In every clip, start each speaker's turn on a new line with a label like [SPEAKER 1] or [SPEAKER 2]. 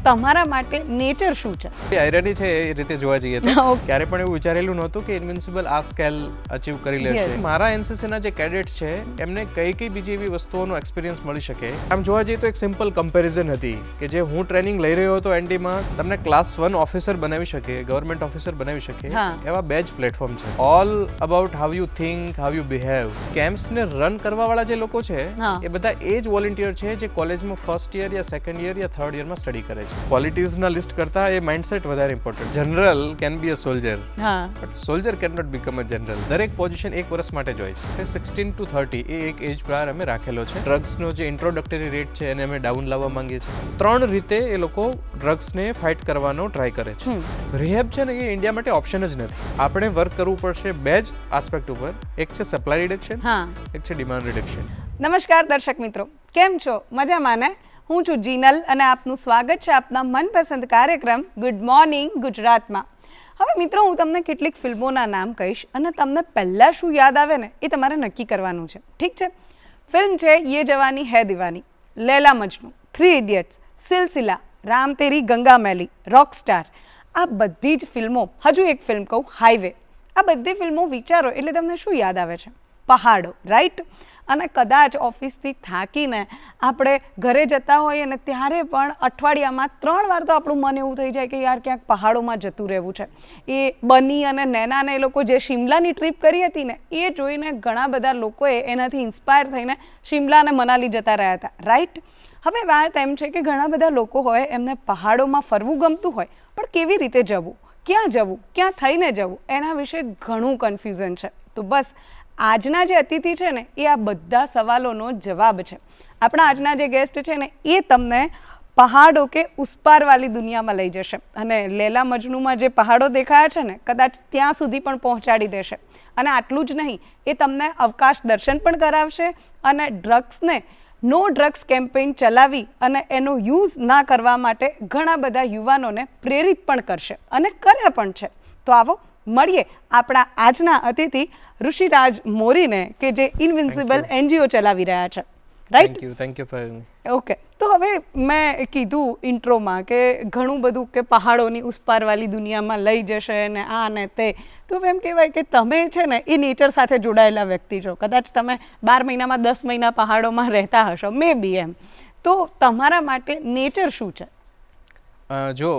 [SPEAKER 1] તમારા માટે નેચર શું છે?
[SPEAKER 2] આયરની છે એ રીતે જોવા જઈએ તો ક્યારે પણ એવું વિચારેલું નહોતું કે ઇન્વિન્સિબલ આ સ્કેલ અચીવ કરી લેશે. મારા એનસીસીના જે કેડેટ્સ છે એમને કઈ બીજી એવી વસ્તુઓનો એક્સપિરિયન્સ મળી શકે. આમ જોવા જઈએ તો એક સિમ્પલ કમ્પેરિઝન હતી કે જે હું ટ્રેનિંગ લઈ રહ્યો હતો એનડીમાં તમને ક્લાસ 1 ઓફિસર બનાવી શકે, ગવર્મેન્ટ ઓફિસર બનાવી શકે એવા બે જ પ્લેટફોર્મ છે. All about how you think, how you behave. કેમ્પ્સને રન કરવા વાળા જે લોકો છે એ બધા એ જ વોલન્ટિયર છે જે કોલેજમાં ફર્સ્ટ યર યા સેકન્ડ યર યા થર્ડ યરમાં સ્ટડી કરે છે. ક્વોલિટીઝના લિસ્ટ કરતા એ માઇન્ડસેટ વધારે important. General can be a soldier, but soldier can not become a general. દરેક પોઝિશન 1 વર્ષ માટે જ હોય છે. 16 to 30 એ એક એજ બાર અમે રાખેલો છે. ડ્રગ્સનો જે ઇન્ટ્રોડક્ટરી રેટ છે એને અમે ડાઉન લાવવા માંગીએ છીએ. 3 રીતે એ લોકો ડ્રગ્સને ફાઇટ કરવાનો ટ્રાય કરે છે. રિહેબ છે ને એ ઇન્ડિયા માટે ઓપ્શન જ નથી. આપણે વર્ક કરવું પડશે બે જ આસ્પેક્ટ ઉપર. એક છે સપ્લાય રિડક્શન, એક છે ડિમાન્ડ રિડક્શન.
[SPEAKER 1] નમસ્કાર દર્શક મિત્રો, કેમ છો? મજામાં ને? હું છું જીનલ અને આપનું સ્વાગત છે આપના મનપસંદ કાર્યક્રમ ગુડ મોર્નિંગ ગુજરાતમાં. હવે મિત્રો, હું તમને કેટલીક ફિલ્મોના નામ કહીશ અને તમને પહેલાં શું યાદ આવે ને એ તમારે નક્કી કરવાનું છે. ઠીક છે? ફિલ્મ છે યે જવાની હૈ દીવાની, લૈલા મજનુ, 3 ઇડિયટ્સ, સિલસિલા, રામ તેરી ગંગા મેલી, રોકસ્ટાર. આ બધી જ ફિલ્મો, હજુ એક ફિલ્મ કહું, હાઈવે. આ બધી ફિલ્મો વિચારો એટલે તમને શું યાદ આવે છે? પહાડો, રાઈટ? અને કદાચ ઓફિસથી થાકીને આપણે ઘરે જતા હોઈએ અને ત્યારે પણ અઠવાડિયામાં 3 વાર તો આપણું મન એવું થઈ જાય કે યાર ક્યાંક પહાડોમાં જતું રહેવું છે. એ બની અને નૈનાને એ લોકો જે શિમલાની ટ્રીપ કરી હતી ને એ જોઈને ઘણા બધા લોકોએ એનાથી ઇન્સ્પાયર થઈને શિમલા અને મનાલી જતા રહ્યા હતા, રાઈટ? હવે વાત એમ છે કે ઘણા બધા લોકો હોય એમને પહાડોમાં ફરવું ગમતું હોય, પણ કેવી રીતે જવું, ક્યાં થઈને જવું, એના વિશે ઘણું કન્ફ્યુઝન છે. તો બસ આજના જે અતિથિ છે ને એ આ બધા સવાલોનો જવાબ છે. આપણા આજના જે ગેસ્ટ છે ને એ તમને પહાડો કે ઉસ પારવાળી દુનિયામાં લઈ જશે અને લૈલા મજનુમાં જે પહાડો દેખાયા છે ને કદાચ ત્યાં સુધી પણ પહોંચાડી દેશે. અને આટલું જ નહીં, એ તમને અવકાશ દર્શન પણ કરાવશે અને ડ્રગ્સને નો ડ્રગ્સ કેમ્પેઇન ચલાવી અને એનો યુઝ ના કરવા માટે ઘણા બધા યુવાનોને પ્રેરિત પણ કરશે અને કર્યા પણ છે. તો આવો મળીએ આપણા આજના અતિથિ ઋષિરાજ મોરીને કે જે ઇન્વિન્સિબલ NGO ચલાવી રહ્યા છે, right?
[SPEAKER 2] Thank you for having me.
[SPEAKER 1] Okay, તો હવે મેં કીધું ઇન્ટ્રોમાં કે ઘણું બધું કે પહાડોની ઉસપારવાળી દુનિયામાં લઈ જશે ને આ ને તે. તો એમ કહેવાય કે તમે છે ને એ નેચર સાથે જોડાયેલા વ્યક્તિ છો. કદાચ તમે 12 મહિનામાં 10 મહિના પહાડોમાં રહેતા હશો, મે બી એમ. તો તમારા માટે નેચર શું છે?
[SPEAKER 2] જો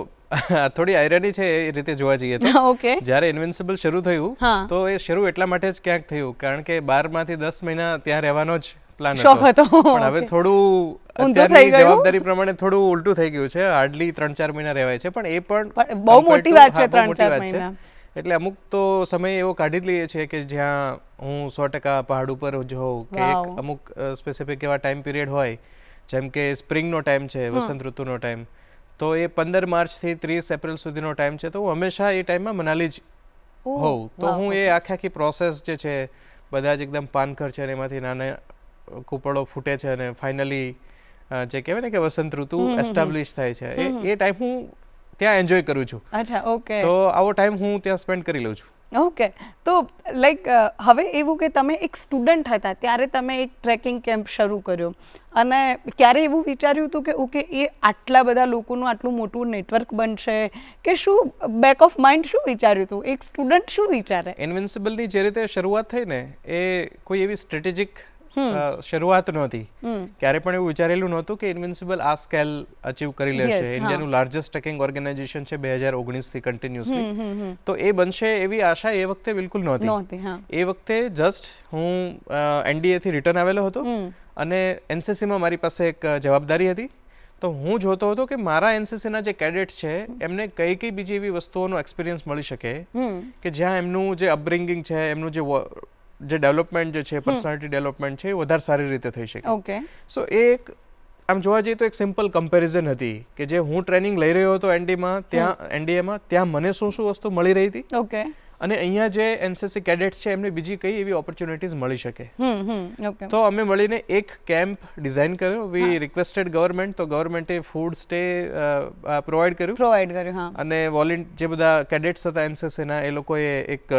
[SPEAKER 2] થોડી આયરની છે એ રીતે જોવા જઈએ તો જ્યારે ઇન્વિન્સિબલ શરૂ થયું તો એ શરૂ એટલા માટે જ ક્યાંક થયું કારણ કે 12 માંથી 10 મહિના ત્યાં રહેવાનો જ પ્લાન હતો. પણ હવે થોડું અત્યારની જવાબદારી પ્રમાણે થોડું ઉલટું થઈ ગયું છે. હાર્ડલી 3-4 મહિના રહેવાય છે, પણ એ પણ
[SPEAKER 1] બહુ મોટી વાત છે 3-4 મહિના.
[SPEAKER 2] એટલે અમુક તો સમય એવો કાઢી જ લઈએ છીએ કે જ્યાં હું 100% પહાડ ઉપર જ હોઉં કે અમુક સ્પેસિફિક એવા ટાઈમ પીરિયડ હોય જેમ કે સ્પ્રિંગનો ટાઈમ છે, વસંત ઋતુનો ટાઈમ, તો એ 15 માર્ચથી 30 એપ્રિલ સુધીનો ટાઈમ છે. તો હું હંમેશા એ ટાઈમમાં મનાલી જ હોઉં. તો હું એ આખી પ્રોસેસ જે છે બધા જ એકદમ પાનખર છે અને એમાંથી નાના કૂપળો ફૂટે છે અને ફાઇનલી જે કહેવાય ને કે વસંત ઋતુ એસ્ટાબ્લિશ થાય છે એ ટાઈમ હું ત્યાં એન્જોય કરું છું.
[SPEAKER 1] અચ્છા, ઓકે.
[SPEAKER 2] તો આવો ટાઈમ હું ત્યાં સ્પેન્ડ કરી લઉં છું.
[SPEAKER 1] ઓકે, તો લાઈક હવે એવું કે તમે એક સ્ટુડન્ટ હતા ત્યારે તમે એક ટ્રેકિંગ કેમ્પ શરૂ કર્યો અને ક્યારે એવું વિચાર્યું હતું કે ઓકે એ આટલા બધા લોકોનું આટલું મોટું નેટવર્ક બનશે કે શું બેક ઓફ માઇન્ડ શું વિચાર્યું હતું? એક સ્ટુડન્ટ શું વિચારે?
[SPEAKER 2] ઇન્વિન્સિબલની જે રીતે શરૂઆત થઈ ને એ કોઈ એવી સ્ટ્રેટેજિક શરૂઆત નહોતી. ક્યારે પણ એવું વિચારેલું નહોતું કે ઇન્વિન્સિબલ આ સ્કેલ અચીવ કરી લેશે. ઇન્ડિયાનું લાર્જેસ્ટ ટ્રેકિંગ ઓર્ગેનાઇઝેશન છે 2019 થી કન્ટિન્યુઅસલી. તો એ બનશે એવી આશા એ વખતે બિલકુલ નહોતી. એ વખતે જસ્ટ હું NDA થી રિટર્ન આવેલો હતો અને NCCમાં મારી પાસે એક જવાબદારી હતી. તો હું જોતો હતો કે મારા NCCના જે કેડેટ્સ છે એમને કઈ બીજી એવી વસ્તુઓનો એક્સપિરિયન્સ મળી શકે કે જ્યાં એમનું જે અપબ્રિંગિંગ છે, એમનું જે ડેવલપમેન્ટ જે છે, પર્સનાલિટી ડેવલપમેન્ટ છે એ વધારે સારી રીતે થઈ શકે.
[SPEAKER 1] ઓકે.
[SPEAKER 2] સો એ એક આમ જોવા જઈએ તો એક સિમ્પલ કમ્પેરિઝન હતી કે જે હું ટ્રેનિંગ લઈ રહ્યો હતો NDAમાં ત્યાં મને શું વસ્તુ મળી રહી હતી.
[SPEAKER 1] ઓકે.
[SPEAKER 2] અને અહીંયા જે NCC કેડેટ્સ છે એમને બીજી કઈ એવી ઓપોર્ચ્યુનિટીઝ મળી શકે. તો અમે મળીને એક કેમ્પ ડિઝાઇન કર્યો. વી રિક્વેસ્ટેડ ગવર્મેન્ટ, તો ગવર્મેન્ટે ફૂડ સ્ટે પ્રોવાઈડ કર્યું. અને જે બધા કેડેટ્સ હતા NCCના એ લોકોએ એક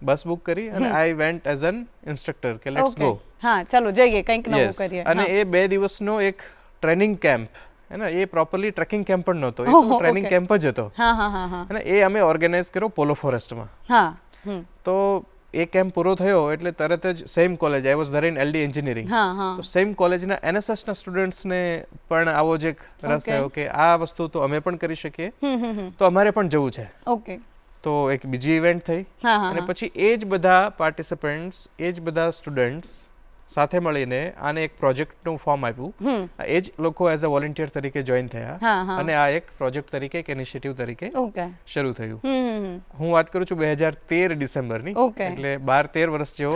[SPEAKER 2] બસ બુક કરી અને I went as an instructor કે લેટ્સ ગો.
[SPEAKER 1] હા, ચાલો જઈએ, કંઈક નવું કરીએ.
[SPEAKER 2] અને એ 2 દિવસનો એક ટ્રેનિંગ કેમ્પ હે ને, એ પ્રોપરલી ટ્રેકિંગ કેમ્પ પણ નહોતો, એ તો ટ્રેનિંગ કેમ્પ જ હતો. અને એ અમે ઓર્ગેનાઇઝ કર્યો પોલો ફોરેસ્ટમાં. તો એ કેમ્પ પૂરો થયો એટલે તરત જ same college, I was there in LD engineering, તો સેમ કોલેજના NSSના સ્ટુડન્ટ્સને પણ આવો જ એક રસ થયો કે આ વસ્તુ તો અમે પણ કરી શકીએ, તો અમારે પણ જવું છે.
[SPEAKER 1] ઓકે.
[SPEAKER 2] તો એક બીજી ઇવેન્ટ થઈ અને પછી એ જ બધા પાર્ટિસિપન્ટ્સ, એ જ બધા સ્ટુડન્ટ્સ સાથે મળીને આને એક પ્રોજેક્ટનું ફોર્મ આપ્યું. એ જ લોકો એઝ અ વોલન્ટિયર તરીકે જોઈન થયા અને આ એક પ્રોજેક્ટ તરીકે, એક ઇનિશિયેટિવ તરીકે શરૂ થયું. હું વાત કરું છું 2013 ડિસેમ્બરની, એટલે 12-13 વર્ષ જેવો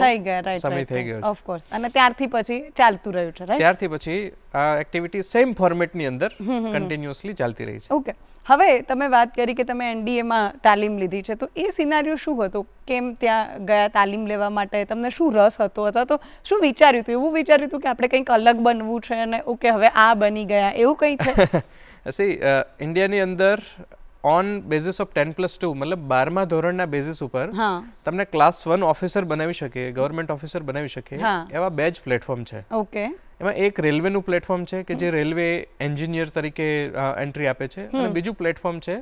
[SPEAKER 2] સમય થઈ ગયો છે.
[SPEAKER 1] ઓફકોર્સ. અને ત્યારથી પછી ચાલતું રહ્યું છે, રાઈટ?
[SPEAKER 2] ત્યારથી પછી આ એક્ટિવિટી સેમ ફોર્મેટની અંદર કન્ટિન્યુઅસલી ચાલતી રહી છે.
[SPEAKER 1] ઓકે. હવે તમે વાત કરી કે તમે NDAમાં તાલીમ લીધી છે, તો એ સિનારીઓ શું હતો? કેમ ત્યાં ગયા તાલીમ લેવા માટે? તમને શું રસ હતો, અથવા તો શું વિચાર્યું હતું? એવું વિચાર્યું હતું કે આપણે કંઈક અલગ બનવું છે અને ઓકે હવે આ બની ગયા, એવું કંઈ છે?
[SPEAKER 2] સી ઇન્ડિયાની અંદર ઓન બેઝિસ ઓફ 10+2 મતલબ 12મા ધોરણના બેઝિસ ઉપર તમને ક્લાસ 1 ઓફિસર બનાવી શકે, ગવર્મેન્ટ ઓફિસર બનાવી શકે એવા 2 જ પ્લેટફોર્મ છે.
[SPEAKER 1] ઓકે.
[SPEAKER 2] એમાં એક રેલવેનું પ્લેટફોર્મ છે કે જે રેલવે એન્જિનિયર તરીકે એન્ટ્રી આપે છે, અને બીજું પ્લેટફોર્મ છે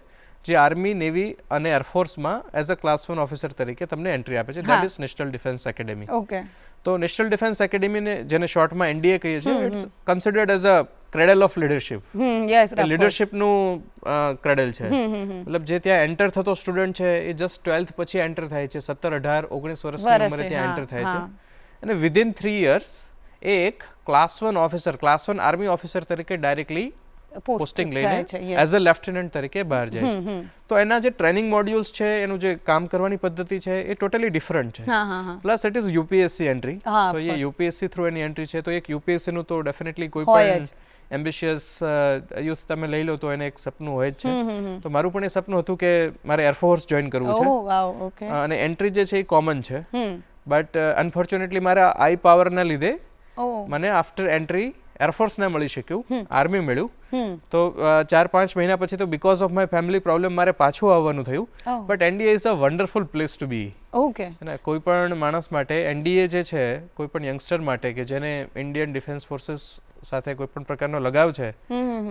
[SPEAKER 2] જે આર્મી, નેવી અને એરફોર્સમાં એઝ અ ક્લાસ 1 ઓફિસર તરીકે તમને એન્ટ્રી આપે છે, that is National Defence Academy.
[SPEAKER 1] Okay.
[SPEAKER 2] તો નેશનલ ડિફેન્સ એકેડેમીને, જેને શોર્ટમાં NDA કહીએ છીએ, it's considered as a cradle of leadership. લીડરશિપનું ક્રેડલ છે. મતલબ જે ત્યાં એન્ટર થતો સ્ટુડન્ટ છે એ જસ્ટ 12th પછી એન્ટર થાય છે, 17, 18, 19 વર્ષની ઉંમરે ત્યાં એન્ટર થાય છે, અને વિધિન 3 years એ એક class 1 officer, class 1 army officer તરીકે ડાયરેક્ટલી પોસ્ટિંગ લઈને એઝ અ લેફ્ટનન્ટ તરીકે બહાર જાય છે. તો એના જે ટ્રેનિંગ મોડ્યુલ્સ છે, એનું જે કામ કરવાની પદ્ધતિ છે, એ ટોટલી ડિફરન્ટ છે. Plus it is UPSC entry, તો એ UPSC થ્રુ એની એન્ટ્રી છે. તો એક UPSC નું તો ડેફિનેટલી કોઈ પણ એમ્બિશિયસ યુથ તમે લઈ લો તો એને એક સપનું હોય જ છે. તો મારું પણ એ સપનું હતું કે મારે એરફોર્સ જોઈન કરવું છે, અને એન્ટ્રી જે છે એ કોમન છે, બટ અનફોર્ચ્યુનેટલી મારા આઈ પાવરના લીધે મને આફ્ટર એન્ટ્રી એરફોર્સ ના મળી શક્યું, આર્મી મળ્યું. તો 4-5 મહિના પછી તો because of my family problem મારે પાછું આવવાનું થયું. But NDA is a wonderful place to be.
[SPEAKER 1] Okay.
[SPEAKER 2] અને કોઈ પણ માણસ માટે NDA જે છે, કોઈ પણ યંગસ્ટર માટે કે જેને ઇન્ડિયન ડિફેન્સ ફોર્સીસ સાથે કોઈ પણ પ્રકારનો લગાવ છે,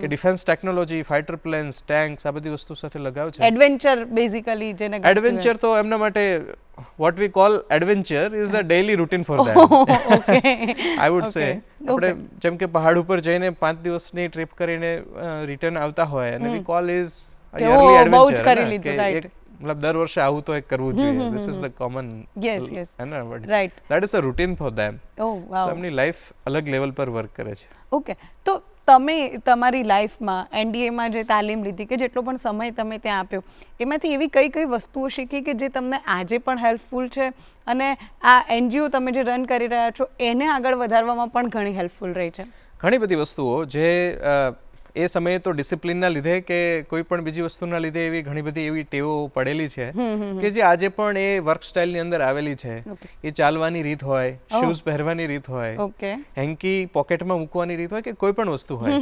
[SPEAKER 2] કે defence technology, fighter planes, tanks, આ બધી વસ્તુ સાથે લગાવ છે,
[SPEAKER 1] એડવેન્ચર બેઝિકલી જેને
[SPEAKER 2] એડવેન્ચર, તો એમના માટે what we call adventure is a daily routine for them. I would say આપણે જેમ કે પહાડ ઉપર જઈને 5 દિવસની ટ્રીપ કરીને રિટર્ન આવતા હોય, અને we call is a yearly adventure. મતલબ દર વર્ષે આવું તો એક કરવું જોઈએ. This is the common, right, that is a routine for them. So એમની લાઈફ અલગ લેવલ પર વર્ક કરે છે.
[SPEAKER 1] ઓકે. તો તમે તમારી લાઈફમાં NDAમાં જે તાલીમ લીધી, કે જેટલો પણ સમય તમે ત્યાં આપ્યો, એમાંથી એવી કઈ કઈ વસ્તુઓ શીખી કે જે તમને આજે પણ હેલ્પફુલ છે, અને આ NGO તમે જે રન કરી રહ્યા છો એને આગળ વધારવામાં પણ ઘણી હેલ્પફુલ રહી છે?
[SPEAKER 2] ઘણી બધી વસ્તુઓ જે એ સમયે તો ડિસિપ્લિનના લીધે કે કોઈ પણ બીજી વસ્તુના લીધે એવી ઘણી બધી એવી ટેવો પડેલી છે કે જે આજે પણ એ વર્ક સ્ટાઇલની અંદર આવેલી છે. એ ચાલવાની રીત હોય, શૂઝ પહેરવાની રીત હોય, હેન્કી પોકેટમાં મૂકવાની રીત હોય, કે કોઈ પણ વસ્તુ હોય,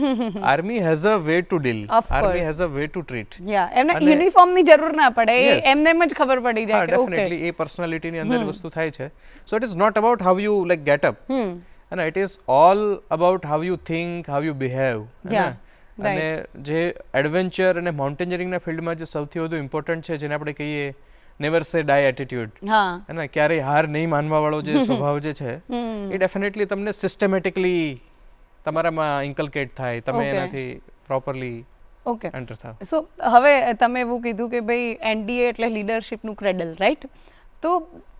[SPEAKER 2] army has a way to deal, army has a way to treat.
[SPEAKER 1] એમને યુનિફોર્મની જરૂર ના પડે, એમને એમ જ ખબર પડી જાય.
[SPEAKER 2] ડેફિનેટલી એ પર્સનાલિટીની અંદર વસ્તુ થાય છે. So it is not about how you like get up, અને it is all about how you think, how you behave. અને જે એડવેન્ચર અને માઉન્ટેનિયરિંગના ફિલ્ડમાં જે સૌથી વધુ ઇમ્પોર્ટન્ટ છે, જેને આપણે કહીએ નેવર સે ડાય એટીટ્યુડ, અને ક્યારેય હાર નહીં માનવા વાળો જે સ્વભાવ જે છે, એ ડેફિનેટલી તમને સિસ્ટમેટિકલી તમારામાં ઇન્કલ્કેટ થાય, તમે એનાથી પ્રોપરલી એન્ટર થાવ.
[SPEAKER 1] સો હવે તમે એવું કીધું કે ભાઈ NDA એટલે લીડરશિપનું ક્રેડલ, રાઈટ? તો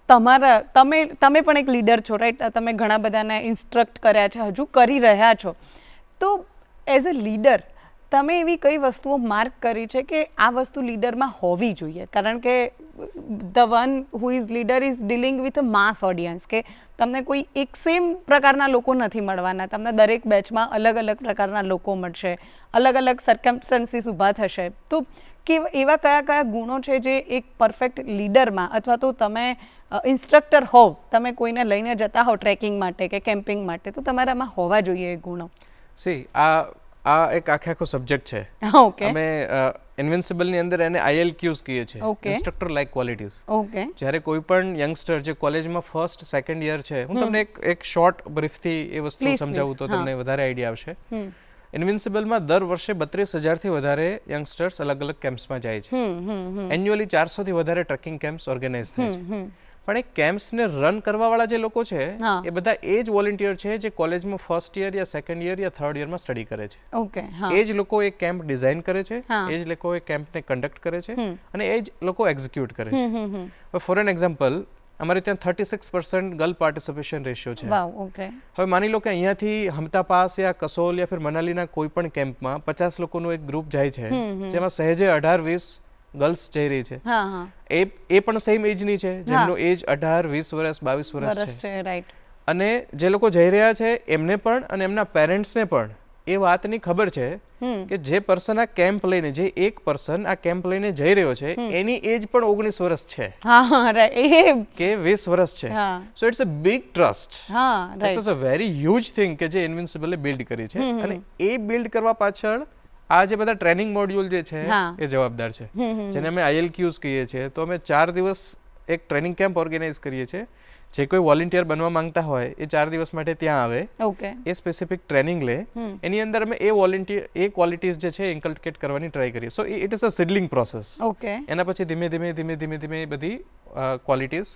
[SPEAKER 1] તમે પણ એક લીડર છો, રાઈટ? તમે ઘણા બધાને ઇન્સ્ટ્રક્ટ કર્યા છે, હજુ કરી રહ્યા છો. તો એઝ અ લીડર તમે એવી કઈ વસ્તુઓ માર્ક કરી છે કે આ વસ્તુ લીડરમાં હોવી જોઈએ? કારણ કે the one who is leader is dealing with a mass audience, કે તમને કોઈ એક સેમ પ્રકારના લોકો નથી મળવાના, તમને દરેક બેચમાં અલગ અલગ પ્રકારના લોકો મળશે, અલગ અલગ સર્કમસ્ટન્સીસ ઊભા થશે. તો એવા કયા કયા ગુણો છે જે એક પરફેક્ટ લીડરમાં, અથવા તો તમે ઇન્સ્ટ્રક્ટર હોવ, તમે કોઈને લઈને જતા હોવ ટ્રેકિંગ માટે કે કેમ્પિંગ માટે, તો તમારામાં હોવા જોઈએ એ ગુણો?
[SPEAKER 2] સી આ એક આખો સબ્જેક્ટ છે. અમે ઇન્વિન્સિબલની અંદર એને ILQs કહીએ છીએ, ઇન્સ્ટ્રક્ટર લાઇક ક્વોલિટીઝ. જ્યારે કોઈ પણ યંગસ્ટર જે કોલેજમાં ફર્સ્ટ સેકન્ડ યર છે, હું તમને એક શોર્ટ બ્રીફથી એ વસ્તુ સમજાવું તો તમને વધારે આઈડિયા આવશે. ઇન્વિન્સિબલમાં દર વર્ષે 32,000થી વધારે યંગસ્ટર્સ અલગ અલગ કેમ્પ્સમાં જાય છે. એન્યુઅલી 400થી વધારે ટ્રેકિંગ કેમ્પ્સ ઓર્ગેનાઇઝ થાય છે. પણ એ કેમ્પ્સને રન કરવાવાળા જે લોકો છે એ બધા એ જ વોલેન્ટિયર છે જે કોલેજમાં ફર્સ્ટ યર યા સેકન્ડ યર યા થર્ડ યરમાં સ્ટડી કરે છે.
[SPEAKER 1] ઓકે.
[SPEAKER 2] એ જ લોકો એ કેમ્પ ડિઝાઇન કરે છે, એ જ લોકો એ કેમ્પને કન્ડક્ટ કરે છે અને એ જ લોકો એક્ઝિક્યુટ કરે છે. ફોર એન એક્ઝામ્પલ, અમારે ત્યાં 36% ગર્લ પાર્ટિસિપેશન રેશિયો છે.
[SPEAKER 1] વાવ. ઓકે.
[SPEAKER 2] હવે માની લો કે અહીંયાથી હમતા પાસ યા કસોલ યા ફિર મનાલીના કોઈ પણ કેમ્પમાં 50 લોકોનું એક ગ્રુપ જાય છે જેમાં સહેજે 18-20 ગર્લ્સ જઈ રહી છે. એ પણ સેમ એજની છે જેમનો એજ 18, 20 વર્ષ, 22 વર્ષ છે.
[SPEAKER 1] રાઈટ.
[SPEAKER 2] અને જે લોકો જઈ રહ્યા છે એમને પણ અને એમના પેરેન્ટ્સને પણ એ વાતની ખબર છે કે જે પર્સન આ કેમ્પ લઈને, જે એક પર્સન આ કેમ્પ લઈને જઈ રહ્યો છે એની એજ પણ 19 વર્ષ છે કે 20 વર્ષ છે. So it's a big trust. This is a very huge thing કે જે ઇન્વિન્સિબલે બિલ્ડ કરી છે અને એ બિલ્ડ કરવા પાછળ આ જે બધા ટ્રેનિંગ મોડ્યુલ જે છે એ જવાબદાર છે, જેને અમે ILQs કહીએ છીએ. તો અમે 4 દિવસ એક ટ્રેનિંગ કેમ્પ ઓર્ગેનાઇઝ કરીએ છીએ. જે કોઈ વોલેન્ટિયર બનવા માંગતા હોય એ 4 દિવસ માટે ત્યાં આવે, એ સ્પેસિફિક ટ્રેનિંગ લે, એની અંદર અમે એ ક્વોલિટીઝ જે છે ઇન્કલ્કેટ કરવાની ટ્રાય કરીએ. So it is a seedling process. એના પછી ધીમે ધીમે બધી ક્વોલિટીઝ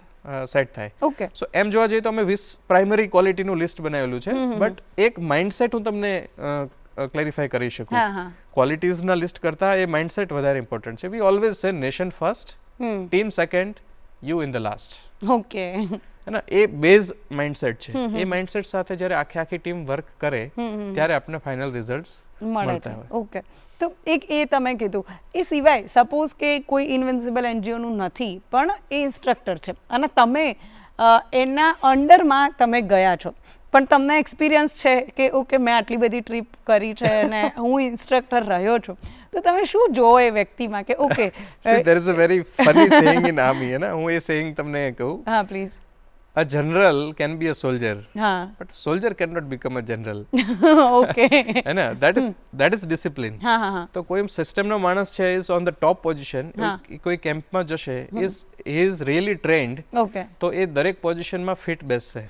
[SPEAKER 2] સેટ થાય. સો એમ જોવા જઈએ તો અમે 20 પ્રાઇમરી ક્વોલિટીનું લિસ્ટ બનાવેલું છે. બટ એક માઇન્ડસેટ હું તમને ક્લેરિફાય કરી શકું. ક્વોલિટીઝના લિસ્ટ કરતાં એ માઇન્ડસેટ વધારે ઇમ્પોર્ટન્ટ છે. વી always say nation first, team second, you in the last.
[SPEAKER 1] Okay.
[SPEAKER 2] એના એ બેઝ માઇન્ડસેટ છે. એ માઇન્ડસેટ સાથે જ્યારે આખી ટીમ વર્ક કરે ત્યારે આપણને ફાઇનલ રિઝલ્ટ્સ મળતા હોય.
[SPEAKER 1] ઓકે. તો એક એ તમે કીધું, એ સિવાય સપોઝ કે કોઈ ઇન્વિન્સિબલ NGOનું નથી પણ એ ઇન્સ્ટ્રક્ટર છે અને તમે એના અંડરમાં તમે ગયા છો, પણ તમને એક્સપિરિયન્સ છે કે ઓકે મેં આટલી બધી ટ્રીપ કરી છે અને હું ઇન્સ્ટ્રક્ટર રહ્યો છું, તો તમે શું જોવો એ વ્યક્તિમાં કે okay
[SPEAKER 2] there is a very funny saying in army, है ना? હું એ saying તમને કહું.
[SPEAKER 1] હા please.
[SPEAKER 2] A general can be a soldier, but soldier cannot become a general.
[SPEAKER 1] Okay.
[SPEAKER 2] है ना? That is discipline. તો કોઈ સિસ્ટમનો માણસ છે is on the top position, કોઈ કેમ્પમાં જશે, he is really trained, તો એ દરેક પોઝિશનમાં ફિટ બેસશે.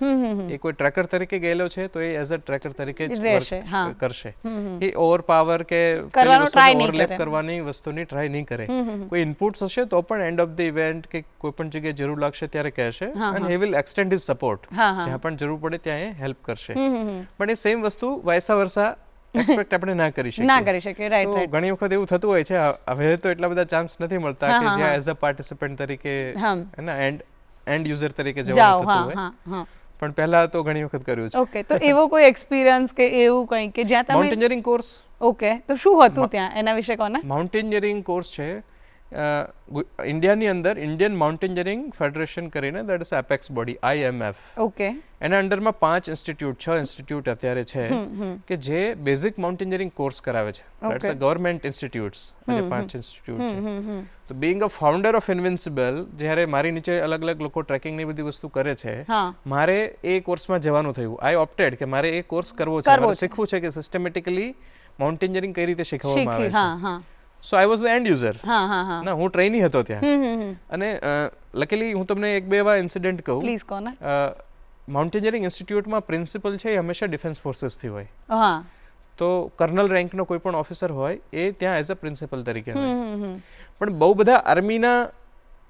[SPEAKER 2] એ કોઈ ટ્રેકર તરીકે ગયેલો છે તો એ એઝ અ ટ્રેકર તરીકે જ કરશે. એ ઓવરપાવર કે ઓવરલેપ કરવાની વસ્તુની ટ્રાય નહીં કરે. કોઈ ઇનપુટ્સ હશે તો પણ એન્ડ ઓફ ધ ઇવેન્ટ કે કોઈ પણ જગ્યાએ જરૂર લાગશે ત્યારે કહેશે and he will extend his support. જ્યાં પણ જરૂર પડે ત્યાં એ હેલ્પ કરશે. પણ એ સેમ વસ્તુ વાયસા વર્સા એક્સપેક્ટ આપણે ના કરી શકીએ. રાઈટ. ઘણી વખત એવું થતું હોય છે, હવે તો એટલા બધા ચાન્સ નથી મળતા કે જ્યાં એઝ અ પાર્ટિસિપન્ટ તરીકે એન્ડ યુઝર તરીકે જવાનું થતું હોય, પણ પહેલા તો ઘણી વખત કર્યું છે.
[SPEAKER 1] ઓકે. તો એવો કોઈ એક્સપિરિયન્સ કે એવું કંઈ કે જ્યાં તમે
[SPEAKER 2] માઉન્ટેનિયરિંગ કોર્સ.
[SPEAKER 1] ઓકે. તો શું હતું ત્યાં, એના વિશે કહો ને.
[SPEAKER 2] માઉન્ટેનિયરિંગ કોર્સ છે ઇન્ડિયાની અંદર ઇન્ડિયન માઉન્ટેનિયરિંગ ફેડરેશન કરીને, that is apex body, IMF. Okay. એના અંડરમાં 6 ઇન્સ્ટિટ્યૂટ અત્યારે છે કે જે બેઝિક માઉન્ટેનિયરિંગ કોર્સ કરાવે છે. That's a government institutes. જે 5 ઇન્સ્ટિટ્યૂટ છે. તો being a founder of invincible, જ્યારે મારી નીચે અલગ અલગ લોકો ટ્રેકિંગની બધી વસ્તુ કરે છે, મારે એ કોર્સમાં જવાનું થયું. આઈ ઓપ્ટેડ કે મારે એ કોર્સ કરવો છે, મારે શીખવું છે કે સિસ્ટમેટિકલી માઉન્ટેનિયરિંગ કઈ રીતે શીખવવામાં આવે છે. So I was the end user. ના, હું ટ્રેની હતો ત્યાં. અને લકીલી હું તમને 1-2 એવા ઇન્સિડન્ટ કહું.
[SPEAKER 1] પ્લીઝ કહો ને.
[SPEAKER 2] માઉન્ટેનિયરિંગ ઇન્સ્ટિટ્યૂટમાં પ્રિન્સિપલ છે એ હંમેશા ડિફેન્સ ફોર્સીસથી હોય. તો કર્નલ રેન્કનો કોઈ પણ ઓફિસર હોય એ ત્યાં એઝ અ પ્રિન્સિપલ તરીકે હોય. પણ બહુ બધા આર્મીના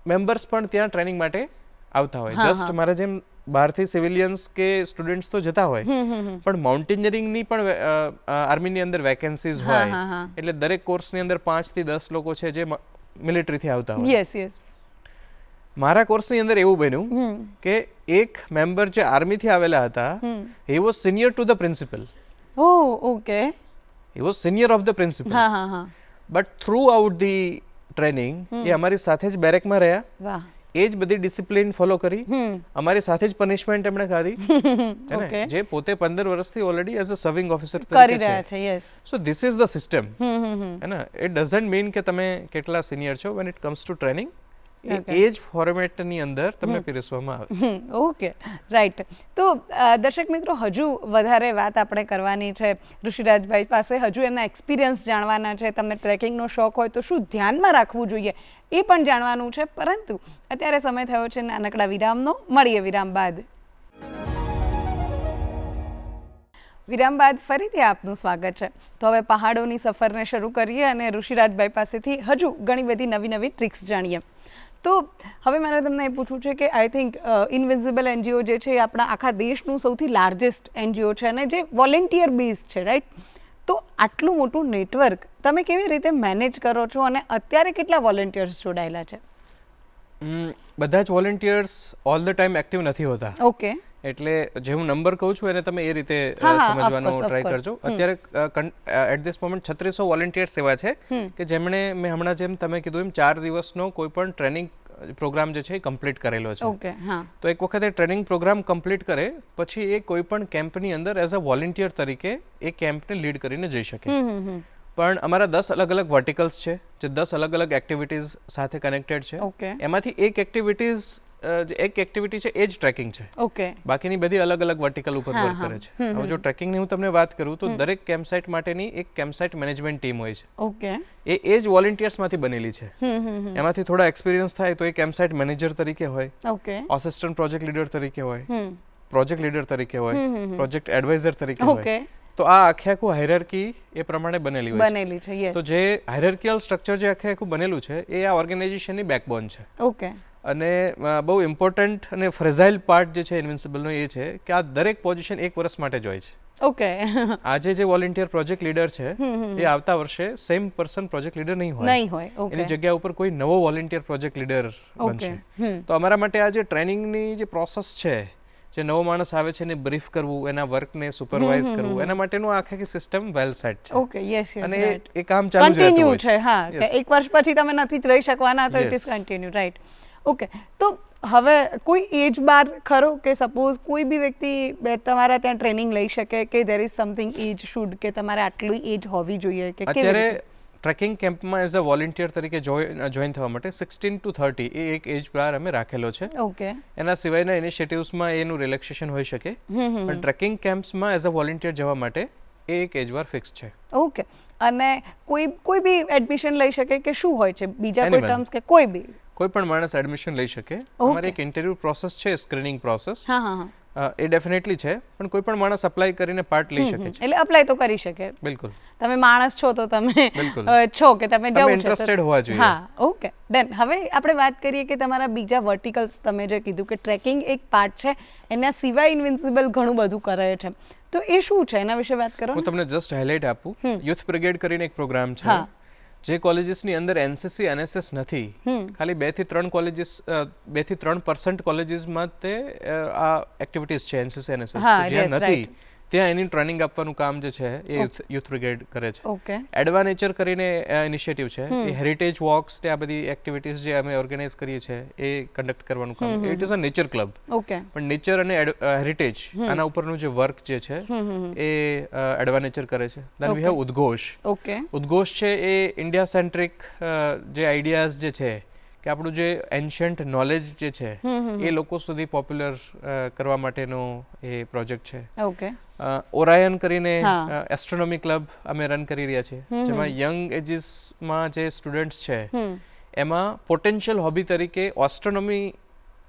[SPEAKER 2] મેમ્બર્સ પણ ત્યાં ટ્રેનિંગ માટે આવતા હોય. જસ્ટ મારા જેમ બહારથી સિવિલિયન્સ કે સ્ટુડન્ટ્સ તો જતા હોય, પણ માઉન્ટેનિયરિંગની પણ આર્મીની અંદર વેકેન્સીઝ હોય. એટલે દરેક કોર્સની અંદર 5 થી 10 લોકો છે જે મિલિટરીથી આવતા હોય.
[SPEAKER 1] Yes yes.
[SPEAKER 2] મારા કોર્સની અંદર એવું બન્યું કે એક મેમ્બર જે આર્મીથી આવેલા હતા, he was senior to the principal.
[SPEAKER 1] Okay.
[SPEAKER 2] He was senior of the principal. But throughout the training એ અમારી સાથે જ બેરેકમાં રહ્યા. એ જ બધી ડિસિપ્લિન ફોલો કરી, અમારી સાથે જ પનિશમેન્ટ એમણે ખાધી, જે પોતે 15 વર્ષથી already as a serving officer
[SPEAKER 1] કરી રહ્યા છે. Yes.
[SPEAKER 2] So this is the system. Hey, it doesn't mean કે તમે કેટલા સિનિયર છો. When it comes to training, એ જ ફોર્મેટની અંદર તમને પીરસવામાં આવે.
[SPEAKER 1] ઓકે. રાઈટ. તો દર્શક મિત્રો, હજુ વધારે વાત આપણે કરવાની છે ઋષિરાજભાઈ પાસે. હજુ એમના એક્સપિરિયન્સ જાણવાના છે. તમને ટ્રેકિંગનો શોખ હોય તો શું ધ્યાનમાં રાખવું જોઈએ એ પણ જાણવાનું છે. પરંતુ અત્યારે સમય થયો છે નાનકડા વિરામનો. મળીએ વિરામ બાદ. વિરામ બાદ ફરીથી આપનું સ્વાગત છે. તો હવે પહાડોની સફરને શરૂ કરીએ અને ઋષિરાજભાઈ પાસેથી હજુ ઘણી બધી નવી નવી ટ્રિક્સ જાણીએ. તો હવે મારે તમને એ પૂછવું છે કે આઈ થિંક ઇનવિઝિબલ એનજીઓ જે છે એ આપણા આખા દેશનું સૌથી લાર્જેસ્ટ એનજીઓ છે અને જે વોલેન્ટિયર બેઝ છે, રાઈટ? તો આટલું મોટું નેટવર્ક તમે કેવી રીતે મેનેજ કરો છો અને અત્યારે કેટલા વોલેન્ટિયર્સ જોડાયેલા છે?
[SPEAKER 2] બધા જ volunteers all the time active નથી હોતા.
[SPEAKER 1] ઓકે.
[SPEAKER 2] એટલે જે હું નંબર કહું છું એને તમે એ રીતે સમજવાનો ટ્રાય કરજો. અત્યારે એટ ધીસ મોમેન્ટ 3600 વોલેન્ટિયર્સ એવા છે કે જેમણે મેં હમણાં જેમ તમે કીધું એમ 4 દિવસનો કોઈ પણ ટ્રેનિંગ પ્રોગ્રામ જે છે એ કમ્પ્લીટ કરેલો છે.
[SPEAKER 1] ઓકે. હા.
[SPEAKER 2] તો એક વખત એ ટ્રેનિંગ પ્રોગ્રામ કમ્પ્લીટ કરે પછી એ કોઈ પણ કેમ્પની અંદર એઝ અ વોલેન્ટિયર તરીકે એ કેમ્પને લીડ કરીને જઈ શકે. પણ અમારા 10 અલગ અલગ વર્ટિકલ્સ છે જે 10 અલગ અલગ એક્ટિવિટીઝ સાથે કનેક્ટેડ છે.
[SPEAKER 1] ઓકે.
[SPEAKER 2] એમાંથી એક એક્ટિવિટી છે એ જ ટ્રેકિંગ છે.
[SPEAKER 1] ઓકે.
[SPEAKER 2] બાકીની બધી અલગ અલગ વર્ટિકલ ઉપર વર્ક કરે છે. હવે જો ટ્રેકિંગની હું તમને વાત કરું તો દરેક કેમ્પસાઇટ માટેની એક કેમ્પસાઇટ મેનેજમેન્ટ ટીમ હોય છે.
[SPEAKER 1] ઓકે.
[SPEAKER 2] એ જ વોલેન્ટિયર્સમાંથી બનેલી છે. એમાંથી થોડા એક્સપિરિયન્સ થાય તો એ કેમ્પસાઇટ મેનેજર તરીકે હોય,
[SPEAKER 1] ઓકે,
[SPEAKER 2] અસિસ્ટન્ટ પ્રોજેક્ટ લીડર તરીકે હોય, પ્રોજેક્ટ લીડર તરીકે હોય, પ્રોજેક્ટ એડવાઇઝર તરીકે હોય. તો આ આખું હાયરાર્કી એ પ્રમાણે બનેલી હોય છે. તો જે હાયરાર્કિયલ સ્ટ્રક્ચર જે આખું બનેલું છે એ આ ઓર્ગેનાઇઝેશનની બેકબોન છે.
[SPEAKER 1] ઓકે.
[SPEAKER 2] અને બહુ ઇમ્પોર્ટન્ટ અને ફ્રેઝાઇલ પાર્ટ જે છે ઇન્વિન્સિબલનો એ છે કે આ દરેક પોઝિશન 1 વર્ષ માટે જ હોય છે.
[SPEAKER 1] ઓકે.
[SPEAKER 2] આજે જે વોલેન્ટિયર પ્રોજેક્ટ લીડર છે એ આવતા વર્ષે સેમ પર્સન પ્રોજેક્ટ લીડર નહીં હોય. એની જગ્યા ઉપર કોઈ નવો વોલેન્ટિયર પ્રોજેક્ટ લીડર બનશે. તો અમારા માટે આ જે ટ્રેનિંગની જે પ્રોસેસ છે, જે નવો માણસ આવે છે એને બ્રીફ કરવું, એના વર્કને સુપરવાઇઝ કરવું, એના માટેનું આખી સિસ્ટમ વેલ સેટ છે.
[SPEAKER 1] ઓકે. Yes, yes.
[SPEAKER 2] અને એ કામ ચાલુ જ રહેતું હોય છે.
[SPEAKER 1] હા, કે 1 વર્ષ પછી તમે નથી જ રહી શકવાના, તો it is continue, right? Okay. તો હવે કોઈ એજ બાર ખરો કે સપોઝ કોઈ બી વ્યક્તિ તમારા ત્યાં ટ્રેનિંગ લઈ શકે કે there is something age should કે તમારે આટલી એજ હોવી જોઈએ કે
[SPEAKER 2] અત્યારે ટ્રેકિંગ કેમ્પમાં એઝ અ વોલેન્ટિયર તરીકે જોઈન થવા માટે 16 to 30 એ એક એજ બાર અમે રાખેલો છે.
[SPEAKER 1] ઓકે.
[SPEAKER 2] એના સિવાયના ઇનિશિયેટિવ્સમાં એનું રિલેક્સેશન હોઈ શકે, પણ ટ્રેકિંગ કેમ્પ્સમાં એઝ અ વોલેન્ટિયર જવા માટે એ એક એજ બાર ફિક્સ છે.
[SPEAKER 1] ઓકે. અને કોઈ બી એડમિશન લઈ શકે કે શું હોય છે બીજા કોઈ ટર્મ્સ કે કોઈ પણ
[SPEAKER 2] માણસ એડમિશન લઈ શકે. અમારી એક ઇન્ટરવ્યુ પ્રોસેસ છે, સ્ક્રીનિંગ પ્રોસેસ. એ ડેફિનેટલી છે, પણ કોઈ પણ માણસ અપ્લાય કરીને પાર્ટ લઈ શકે છે.
[SPEAKER 1] એટલે અપ્લાય તો કરી શકે.
[SPEAKER 2] બિલકુલ.
[SPEAKER 1] તમે માણસ છો તો તમે છો કે તમે જવું છે,
[SPEAKER 2] ઇન્ટરેસ્ટેડ હોવા જોઈએ.
[SPEAKER 1] હા. ઓકે. ડન. હવે આપણે વાત કરીએ કે તમારા બીજા વર્ટિકલ્સ, તમે જે કીધું કે ટ્રેકિંગ એક પાર્ટ છે, એના સિવાય ઇન્વિન્સિબલ ઘણું બધું કરે છે, તો એ શું છે એના વિશે વાત કરો.
[SPEAKER 2] હું તમને જસ્ટ હાઇલાઇટ આપું. યુથ બ્રિગેડ કરીને એક પ્રોગ્રામ છે. જે કોલેજીસની અંદર એનસીસી એનએસએસ નથી, ખાલી 2 થી 3% કોલેજીસમાં તે આ એક્ટિવિટીઝ છે એનસીસી એનએસએસ. જ્યાં નથી ત્યાં એની ટ્રેનિંગ આપવાનું કામ જે છે એ યુથ બ્રિગેડ કરે છે.
[SPEAKER 1] ઓકે.
[SPEAKER 2] એડવાનેચર કરીને ઇનિશિયેટિવ છે, એ હેરિટેજ વોક્સ ને આ બધી એક્ટિવિટીઝ જે અમે ઓર્ગેનાઇઝ કરીએ છીએ એ કન્ડક્ટ કરવાનું કામ. It is a nature club.
[SPEAKER 1] Okay.
[SPEAKER 2] પણ નેચર અને હેરિટેજ આના ઉપરનું જે વર્ક જે છે એ એડવાનેચર કરે છે. Then we have Udghosh.
[SPEAKER 1] Okay.
[SPEAKER 2] Udghosh છે એ ઇન્ડિયા સેન્ટ્રિક જે આઈડિયાઝ જે છે કે આપણું જે એન્શન્ટ નોલેજ જે છે એ લોકો સુધી પોપ્યુલર કરવા માટેનો એ પ્રોજેક્ટ છે.
[SPEAKER 1] ઓકે.
[SPEAKER 2] ઓરાયન કરીને એસ્ટ્રોનોમી ક્લબ અમે રન કરી રહ્યા છીએ, જેમાં યંગ એજીસમાં જે સ્ટુડન્ટ્સ છે એમાં પોટેન્શિયલ હોબી તરીકે એસ્ટ્રોનોમી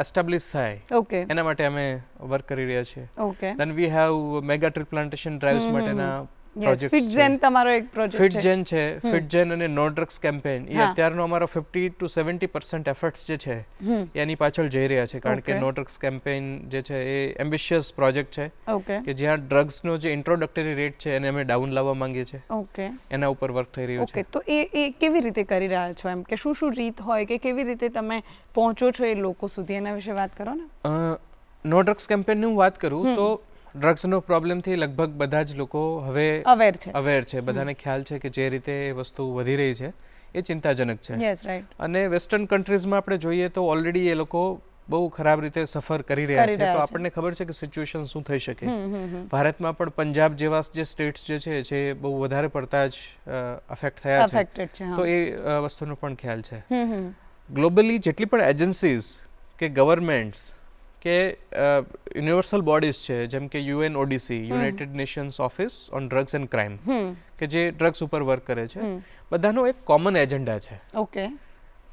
[SPEAKER 2] એસ્ટાબ્લિશ થાય.
[SPEAKER 1] ઓકે.
[SPEAKER 2] એના માટે અમે વર્ક કરી રહ્યા છીએ.
[SPEAKER 1] Okay.
[SPEAKER 2] Than we have mega tree plantation drives માટેના પ્રોજેક્ટ.
[SPEAKER 1] ફિટજેન તમારો એક પ્રોજેક્ટ છે.
[SPEAKER 2] ફિટજેન છે. ફિટજેન અને નો ડ્રગ્સ કેમ્પેન એ અત્યારનો અમારો 50 to 70% એફર્ટ્સ જે છે એની પાછળ જઈ રહ્યા છે, કારણ કે નો ડ્રગ્સ કેમ્પેન જે છે એ એમ્બિશિયસ પ્રોજેક્ટ છે.
[SPEAKER 1] ઓકે.
[SPEAKER 2] કે જ્યાં ડ્રગ્સનો જે ઇન્ટ્રોડક્ટરી રેટ છે એને અમે ડાઉન લાવવા માંગીએ છીએ.
[SPEAKER 1] ઓકે.
[SPEAKER 2] એના ઉપર વર્ક થઈ રહ્યું છે.
[SPEAKER 1] ઓકે. તો એ કેવી રીતે કરી રહ્યા છો, એમ કે શું રીત હોય કે કેવી રીતે તમે પહોંચો છો એ લોકો સુધી, એના વિશે વાત કરો ને.
[SPEAKER 2] નો ડ્રગ્સ કેમ્પેનની હું વાત કરું તો ડ્રગ્સનો પ્રોબ્લેમથી લગભગ બધા જ લોકો હવે અવેર છે. બધાને ખ્યાલ છે કે જે રીતે એ વસ્તુ વધી રહી છે એ ચિંતાજનક છે.
[SPEAKER 1] Yes, right.
[SPEAKER 2] અને વેસ્ટર્ન કન્ટ્રીઝમાં આપણે જોઈએ તો ઓલરેડી એ લોકો બહુ ખરાબ રીતે સફર કરી રહ્યા છે. તો આપણને ખબર છે કે સિચ્યુએશન શું થઈ શકે. ભારતમાં પણ પંજાબ જેવા જે સ્ટેટ્સ જે છે જે બહુ વધારે પડતા જ અફેક્ટ થયા છે, તો એ વસ્તુનો પણ ખ્યાલ છે. ગ્લોબલી જેટલી પણ એજન્સીઝ કે ગવર્મેન્ટ્સ કે યુનિવર્સલ બોડીઝ છે, જેમ કે UNODC, United Nations Office on Drugs and Crime, કે જે ડ્રગ્સ ઉપર વર્ક કરે છે, બધાનો એક કોમન એજન્ડા છે.
[SPEAKER 1] ઓકે.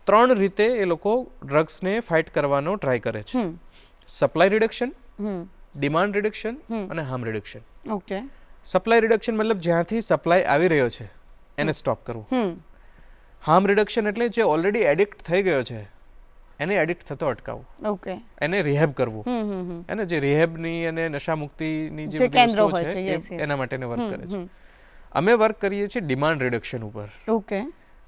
[SPEAKER 2] 3 રીતે એ લોકો ડ્રગ્સને ફાઇટ કરવાનો ટ્રાય કરે છે. સપ્લાય રિડક્શન, ડિમાન્ડ રિડક્શન અને harm reduction.
[SPEAKER 1] Okay.
[SPEAKER 2] Supply reduction મતલબ જ્યાંથી સપ્લાય આવી રહ્યો છે એને સ્ટોપ કરવું. હાર્મ રિડક્શન એટલે જે ઓલરેડી એડિક્ટ થઈ ગયો છે એને એડિક્ટ થતો અટકાવવું.
[SPEAKER 1] ઓકે.
[SPEAKER 2] એને રિહેબ કરવું. એને જે રિહેબની અને નશા મુક્તિની જે કેન્દ્રો છે એના માટે વર્ક કરે છે. અમે વર્ક કરીએ છીએ ડિમાન્ડ રિડક્શન ઉપર.
[SPEAKER 1] ઓકે.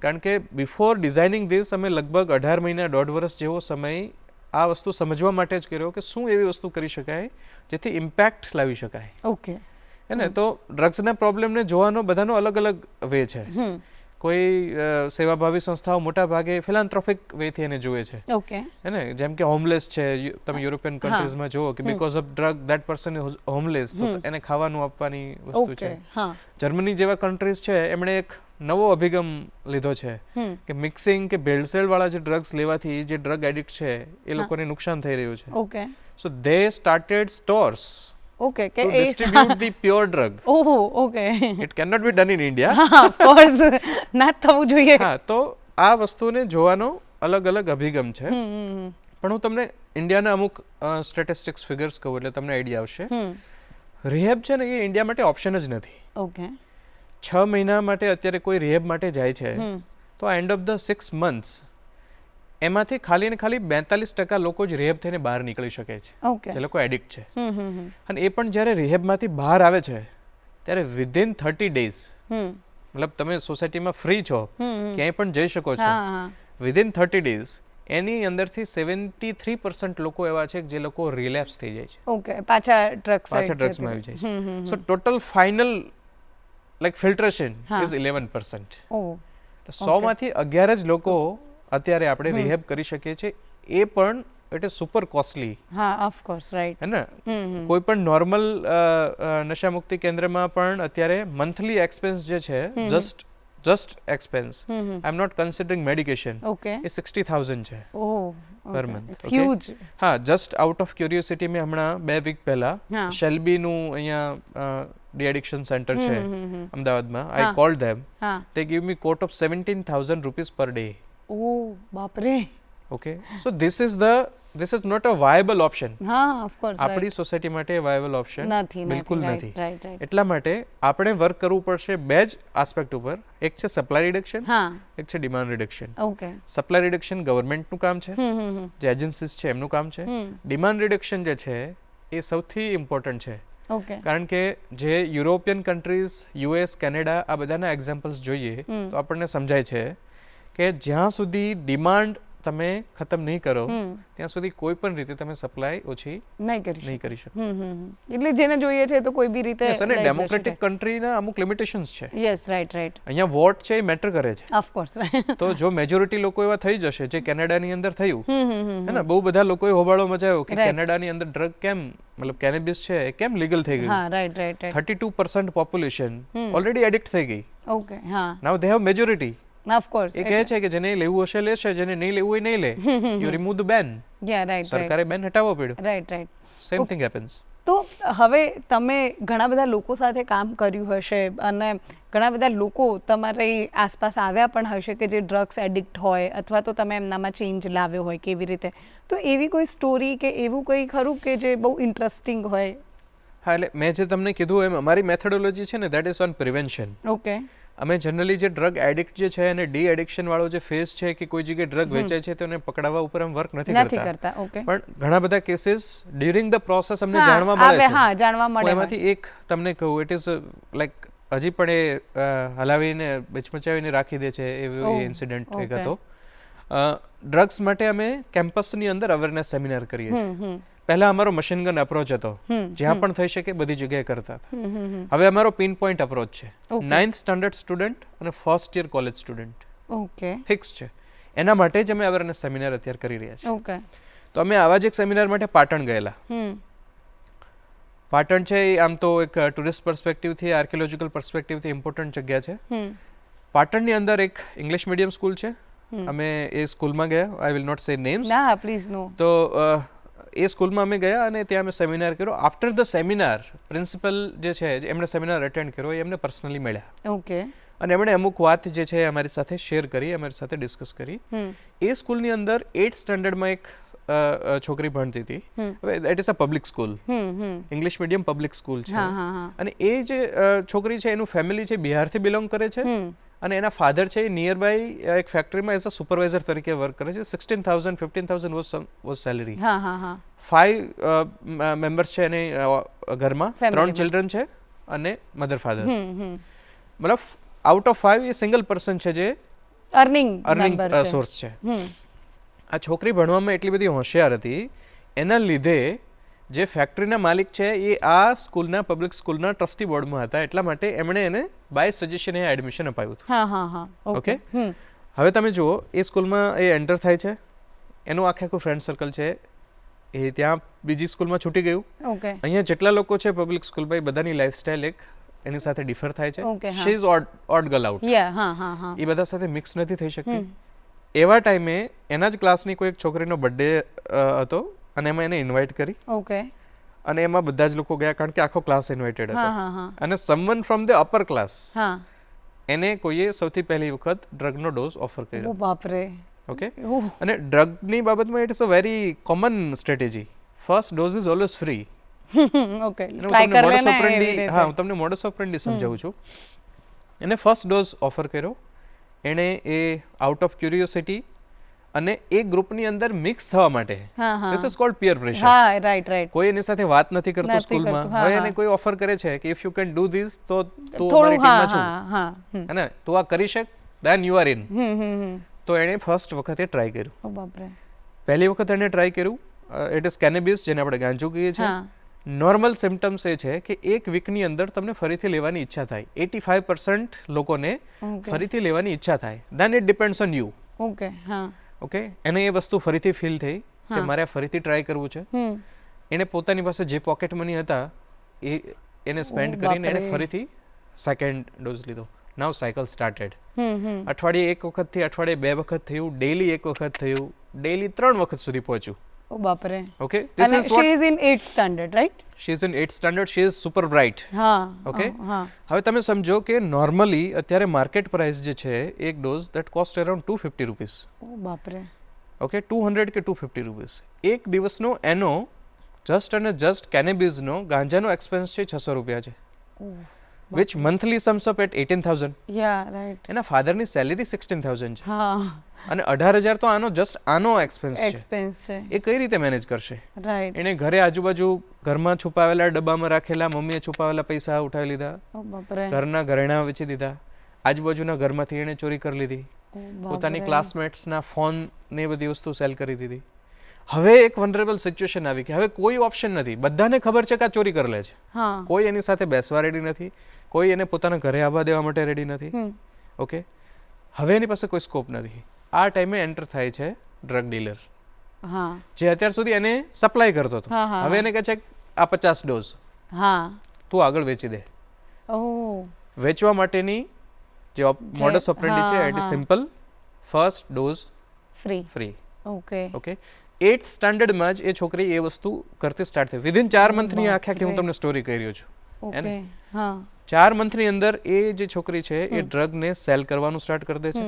[SPEAKER 2] કારણ કે બિફોર ડિઝાઇનિંગ ધીસ અમે લગભગ 18 મહિના 1.5 વર્ષ જેવો સમય આ વસ્તુ સમજવા માટે જ કર્યો કે શું એવી વસ્તુ કરી શકાય જેથી ઇમ્પેક્ટ લાવી શકાય.
[SPEAKER 1] ઓકે.
[SPEAKER 2] એને તો ડ્રગ્સના પ્રોબ્લેમને જોવાનો બધાનો અલગ અલગ વે છે. કોઈ સેવાભાવી સંસ્થાઓ મોટા ભાગે ફિલાન્થ્રોપિક વેથી એને જુએ છે.
[SPEAKER 1] ઓકે.
[SPEAKER 2] એને જેમ કે હોમલેસ છે, તમે યુરોપિયન કન્ટ્રીઝમાં જુઓ કે because of drug that person is homeless, તો એને ખાવાનું આપવાની વસ્તુ છે. જર્મની જેવા કન્ટ્રીઝ છે એમણે એક નવો અભિગમ લીધો છે કે મિક્સિંગ કે ભેળસેળ વાળા જે ડ્રગ્સ લેવાથી જે ડ્રગ એડિક્ટ છે એ લોકોને નુકસાન થઈ રહ્યું છે.
[SPEAKER 1] ઓકે.
[SPEAKER 2] સો દે સ્ટાર્ટેડ સ્ટોર્સ
[SPEAKER 1] ઓકે કે
[SPEAKER 2] to distribute the pure drug.
[SPEAKER 1] ઓહો. Okay.
[SPEAKER 2] It cannot be done in India.
[SPEAKER 1] Of course ના થવું જોઈએ.
[SPEAKER 2] હા, તો આ વસ્તુને જોવાનો અલગ અલગ અભિગમ છે. પણ હું તમને ઇન્ડિયાના અમુક સ્ટેટિસ્ટિક્સ ફિગર્સ કહું એટલે તમને આઈડિયા આવશે. રિહેબ છે ને એ ઇન્ડિયા માટે ઓપ્શન જ નથી.
[SPEAKER 1] ઓકે.
[SPEAKER 2] 6 મહિના માટે અત્યારે કોઈ રિહેબ માટે જાય છે તો એન્ડ ઓફ ધ 6 months એમાંથી ખાલી ને ખાલી 42% લોકો જ રિહેબ થઈને બહાર નીકળી શકે છે.
[SPEAKER 1] ઓકે.
[SPEAKER 2] જે લોકો એડિક્ટ છે. અને એ પણ જ્યારે રિહેબમાંથી બહાર આવે છે ત્યારે વિધિન 30 days, મતલબ તમે સોસાયટીમાં ફ્રી છો, ક્યાંય પણ જઈ શકો છો, વિધિન 30 days એની અંદરથી 73% લોકો એવા છે જે લોકો રિલેપ્સ થઈ જાય છે.
[SPEAKER 1] ઓકે. પાછા
[SPEAKER 2] ડ્રગ્સમાં આવી જાય છે. સો total final like filtration is 11%. 100 માંથી 11 જ લોકો અત્યારે આપણે રિહેબ કરી શકીએ છીએ. એ પણ ઇટ ઇઝ સુપર કોસ્ટલી.
[SPEAKER 1] હા, ઓફ કોર્સ, રાઈટ.
[SPEAKER 2] હે ને? કોઈ પણ નોર્મલ નશા મુક્તિ કેન્દ્રમાં પણ અત્યારે મંથલી એક્સપેન્સ જે છે just expense, I am not considering medication,
[SPEAKER 1] okay,
[SPEAKER 2] એ 60,000 છે પર મંથ.
[SPEAKER 1] It's huge.
[SPEAKER 2] હા, જસ્ટ આઉટ ઓફ ક્યુરિયોસિટી મેં હમણાં 2 વીક પહેલા શેલ્બીનું અહીંયા ડી એડિક્શન સેન્ટર છે અમદાવાદમાં, આઈ cold them, they give me quote of 17,000 rupees per day.
[SPEAKER 1] Oh, બાપરે.
[SPEAKER 2] Okay, so this is not a viable option.
[SPEAKER 1] હા, of course,
[SPEAKER 2] આપણી સોસાયટી માટે viable option
[SPEAKER 1] નથી,
[SPEAKER 2] બિલકુલ નથી.
[SPEAKER 1] રાઈટ.
[SPEAKER 2] એટલા માટે આપણે વર્ક કરવું પડશે 2 જ આસ્પેક્ટ ઉપર. એક છે સપ્લાય રિડક્શન, એક છે demand reduction.
[SPEAKER 1] Okay.
[SPEAKER 2] Supply reduction ગવર્મેન્ટનું કામ છે, જે એજન્સીસ છે એમનું કામ છે. ડિમાન્ડ રિડક્શન જે છે એ સૌથી ઇમ્પોર્ટન્ટ છે.
[SPEAKER 1] ઓકે.
[SPEAKER 2] કારણ કે જે યુરોપિયન કન્ટ્રીઝ, યુએસ, કેનેડા, આ બધાના એક્ઝામ્પલ્સ જોઈએ તો આપણને સમજાય છે કે જ્યાં સુધી ડિમાન્ડ તમે ખતમ નહીં કરો ત્યાં સુધી કોઈ પણ રીતે તમે સપ્લાય ઓછી નહીં કરી શકો.
[SPEAKER 1] એટલે જેને જોઈએ છે તો કોઈ બી રીતે.
[SPEAKER 2] અને ડેમોક્રેટિક કન્ટ્રીના અમુક લિમિટેશન્સ છે.
[SPEAKER 1] Yes, right.
[SPEAKER 2] અહીંયા વોટ છે એ મેટર કરે છે.
[SPEAKER 1] Of course.
[SPEAKER 2] તો જો મેજોરિટી લોકો એવા થઈ જશે, જે કેનેડાની અંદર થયું, હે ને, બહુ બધા લોકોએ હોબાળો મચાવ્યો કે કેનેડાની અંદર ડ્રગ કેમ, મતલબ કેનેબિસ છે એ કેમ લીગલ થઈ ગયું.
[SPEAKER 1] હા, રાઈટ.
[SPEAKER 2] 32% પોપ્યુલેશન ઓલરેડી એડિક્ટ થઈ ગઈ.
[SPEAKER 1] ઓકે. હા,
[SPEAKER 2] now they have majority.
[SPEAKER 1] Of course.
[SPEAKER 2] એ કહે છે કે જેને લેવું હશે લેશે, જેને નહીં લેવું હોય નહીં લે. You remove the ban.
[SPEAKER 1] Yeah, right.
[SPEAKER 2] સરકારે બેન હટાવવો પડ્યો.
[SPEAKER 1] રાઈટ.
[SPEAKER 2] Same thing happens.
[SPEAKER 1] તો હવે તમે ઘણા બધા લોકો સાથે કામ કર્યું હશે અને ઘણા બધા લોકો તમારી આસપાસ આવ્યા પણ હશે કે જે ડ્રગ્સ એડિક્ટ હોય, અથવા તો તમે એમનામાં ચેન્જ લાવ્યો હોય કેવી રીતે. તો એવી કોઈ સ્ટોરી કે એવું કંઈ ખરું કે જે બહુ ઇન્ટરેસ્ટિંગ હોય?
[SPEAKER 2] હા, એટલે મેં જે તમને કીધું એમ અમારી મેથોડોલોજી છે ને, that is on prevention.
[SPEAKER 1] Okay.
[SPEAKER 2] અમે જનરલી જે ડ્રગ એડિક્ટ જે છે અને ડી એડિક્શન વાળો જે ફેઝ છે કે કોઈ જગ્યાએ ડ્રગ વેચાય છે તો એને પકડાવવા ઉપર અમે વર્ક નથી કરતા.
[SPEAKER 1] ઓકે.
[SPEAKER 2] પણ ઘણા બધા કેસીસ ડ્યુરિંગ ધ પ્રોસેસ અમને જાણવા મળે છે.
[SPEAKER 1] હા, જાણવા મળે.
[SPEAKER 2] એમાંથી એક તમને કહું, ઇટ ઇઝ લાઈક હજી પણ એ હલાવીને બચમચાવીને રાખી દે છે એવો ઇન્સિડન્ટ એક હતો. ડ્રગ્સ માટે અમે કેમ્પસની અંદર અવેરનેસ સેમિનાર કરીએ છીએ. પહેલા અમારો મશીન ગન અપ્રોચ હતો, જ્યાં પણ થઈ શકે બધી જગ્યાએ કરતા હતા. હવે અમારો પિન પોઈન્ટ અપ્રોચ છે. 9th સ્ટાન્ડર્ડ સ્ટુડન્ટ અને first year college student
[SPEAKER 1] okay
[SPEAKER 2] fix છે. એના માટે જ અમે અવેરનેસ સેમિનાર અત્યારે કરી રહ્યા છીએ.
[SPEAKER 1] ઓકે.
[SPEAKER 2] તો અમે આવા જ એક સેમિનાર માટે પાટણ ગયેલા. પાટણ છે એ આમ તો એક ટુરિસ્ટ પર્સપેક્ટિવથી, આર્કિયોલોજીકલ પર્સપેક્ટિવથી ઇમ્પોર્ટન્ટ જગ્યા છે. પાટણની અંદર એક ઇંગ્લિશ મીડિયમ સ્કૂલ છે. અમે એ સ્કૂલમાં ગયા. આઈ વિલ નોટ સે નેમ્સ.
[SPEAKER 1] ના, પ્લીઝ નો.
[SPEAKER 2] તો એ સ્કૂલમાં અમે ગયા અને ત્યાં અમે સેમિનાર કર્યો. આફ્ટર ધ સેમિનાર પ્રિન્સિપલ જે છે એમણે સેમિનાર અટેન્ડ કર્યો, એ એમને પર્સનલી મળ્યા.
[SPEAKER 1] ઓકે.
[SPEAKER 2] અને એમણે અમુક વાત જે છે અમારી સાથે શેર કરી, અમારી સાથે ડિસ્કસ કરી. એ સ્કૂલની અંદર 8th સ્ટાન્ડર્ડમાં એક છોકરી ભણતી હતી. હવે that is a public school, English medium public school છે. અને એ જે છોકરી છે એનું ફેમિલી છે બિહારથી બિલોંગ કરે છે અને એના ફાધર છે એ નિયર બાય એક ફેક્ટરીમાં એઝ અ સુપરવાઇઝર તરીકે વર્ક કરે છે. 16,000 15,000 વોઝ સેલરી. 5 મેમ્બર્સ છે એને ઘરમાં, 3 ચિલ્ડ્રન છે અને મધર ફાધર. મતલબ out of 5 A single person છે જે અર્નિંગ સોર્સ છે. આ છોકરી ભણવામાં એટલી બધી હોશિયાર હતી, એના લીધે જે ફેક્ટરીના માલિક છે એ આ સ્કૂલના પબ્લિક સ્કૂલના ટ્રસ્ટી બોર્ડમાં હતા. એટલા માટે એમણે એને બાય સજેશન એ એડમિશન અપાયું હતું. ઓકે, હવે તમે જુઓ એ સ્કૂલમાં એ એન્ટર થાય છે, એનું આખું ફ્રેન્ડ સર્કલ છે એ ત્યાં બીજી સ્કૂલમાં છૂટી ગયું. અહીંયા જેટલા લોકો છે પબ્લિક સ્કૂલમાં એ બધાની લાઈફસ્ટાઈલ એક એની સાથે ડિફર થાય છે. She is odd girl out. એ બધા સાથે મિક્સ નથી થઈ શકતી. એવા ટાઈમે એના જ ક્લાસની કોઈ એક છોકરીનો બર્થડે હતો અને એમાં એને ઇન્વાઇટ કરી. અને એમાં બધા જ લોકો ગયા કારણ કે આખો ક્લાસ ઇન્વાઇટેડ હતો. અને someone from the upper class એને કોઈએ સૌથી પહેલી વખત ડ્રગનો ડોઝ ઓફર કર્યો.
[SPEAKER 1] બાપરે.
[SPEAKER 2] ઓકે, અને ડ્રગની બાબતમાં it is a very common strategy. First dose is always free.
[SPEAKER 1] Okay,
[SPEAKER 2] હું તમને મોડસ ઓપરેન્ડી સમજાવું છું. એને ફર્સ્ટ ડોઝ ઓફર કર્યો. એણે એ આઉટ ઓફ ક્યુરિયોસિટી અને એ ગ્રુપની અંદર મિક્સ થવા માટે, this is called peer pressure.
[SPEAKER 1] Right.
[SPEAKER 2] કોઈ એની સાથે વાત નથી કરતું સ્કૂલમાં, હવે એને કોઈ ઓફર કરે છે કે if you can do this તો તું અમારી ટીમમાં છું, હે ને, તું આ કરી શક, ધેન યુ આર ઇન. તો એણે ફર્સ્ટ વખતે ટ્રાય કર્યું. પહેલી વખત એણે ટ્રાય કર્યું. ઇટ ઇઝ કેનેબિસ, જેને આપણે ગાંજો કહીએ છીએ. નોર્મલ સિમ્પટમ્સ એ છે કે એક વીકની અંદર તમને ફરીથી લેવાની ઈચ્છા થાય. 85% લોકોને ફરીથી લેવાની ઈચ્છા થાય. Then it depends on you. Okay, એને એ વસ્તુ ફરીથી ફીલ થઈ કે મારે ફરીથી ટ્રાય કરવું છે. એને પોતાની પાસે જે પોકેટ મની હતા એને સ્પેન્ડ કરીને એને ફરીથી સેકન્ડ ડોઝ લીધો. નાઉ સાયકલ સ્ટાર્ટેડ. અઠવાડિયે એક વખતથી અઠવાડિયે 2 વખત થયું, ડેઈલી 1 વખત થયું, ડેઈલી 3 વખત સુધી પહોંચ્યું.
[SPEAKER 1] બાપરે.
[SPEAKER 2] Okay,
[SPEAKER 1] this is what she is in 8th standard, right?
[SPEAKER 2] She is in 8th standard. She is super bright. Okay, હવે તમે સમજો કે નોર્મલી અત્યારે માર્કેટ પ્રાઇસ જે છે એક dose that cost around 250 rupees.
[SPEAKER 1] બાપરે.
[SPEAKER 2] ઓકે, 200 કે 250 રૂપીસ. એક દિવસનો એનો જસ્ટ અને જસ્ટ કેનેબિઝનો ગાંજાનો એક્સપેન્સ છે 600 રૂપિયા છે. which monthly sums up at 18,000. એના ફાધરની સેલેરી 16,000 છે. અને 18,000 તો આનો જસ્ટ આનો એક્સપેન્સ છે. એ કઈ રીતે મેનેજ કરશે? એને ઘરે આજુબાજુ ઘરમાં છુપાવેલા ડબ્બામાં રાખેલા, મમ્મીએ છુપાવેલા પૈસા ઉઠાવી લીધા, ઘરના ઘરેણા વેચી દીધા, આજુબાજુના ઘરમાંથી એને ચોરી કરી લીધી, પોતાની ક્લાસમેટ્સના ફોન ને બધી વસ્તુ સેલ કરી દીધી. હવે એક વનરેબલ સિચ્યુએશન આવી કે હવે કોઈ ઓપ્શન નથી. બધાને ખબર છે કે આ ચોરી કરી લે છે, કોઈ એની સાથે બેસવા રેડી નથી, કોઈ એને પોતાના ઘરે આવવા દેવા માટે રેડી નથી. ઓકે, હવે એની પાસે કોઈ સ્કોપ નથી. આ ટાઈમે એન્ટર થાય છે ડ્રગ ડીલર, જે અત્યાર સુધી એને સપ્લાય કરતો હતો. હવે એને કહે છે આ 50 ડોઝ તું આગળ વેચી દે. વેચવા માટેની જે મોડસ ઓપરેન્ડી છે it is simple. First dose free. Okay, 8th સ્ટાન્ડર્ડમાં જ એ છોકરી એ વસ્તુ કરતી સ્ટાર્ટ થઈ. વિધિન 4 મંથની આખી હું તમને સ્ટોરી કહી રહ્યો છું. 4 મંથની અંદર એ જે છોકરી છે એ ડ્રગને સેલ કરવાનું સ્ટાર્ટ કરી દે છે.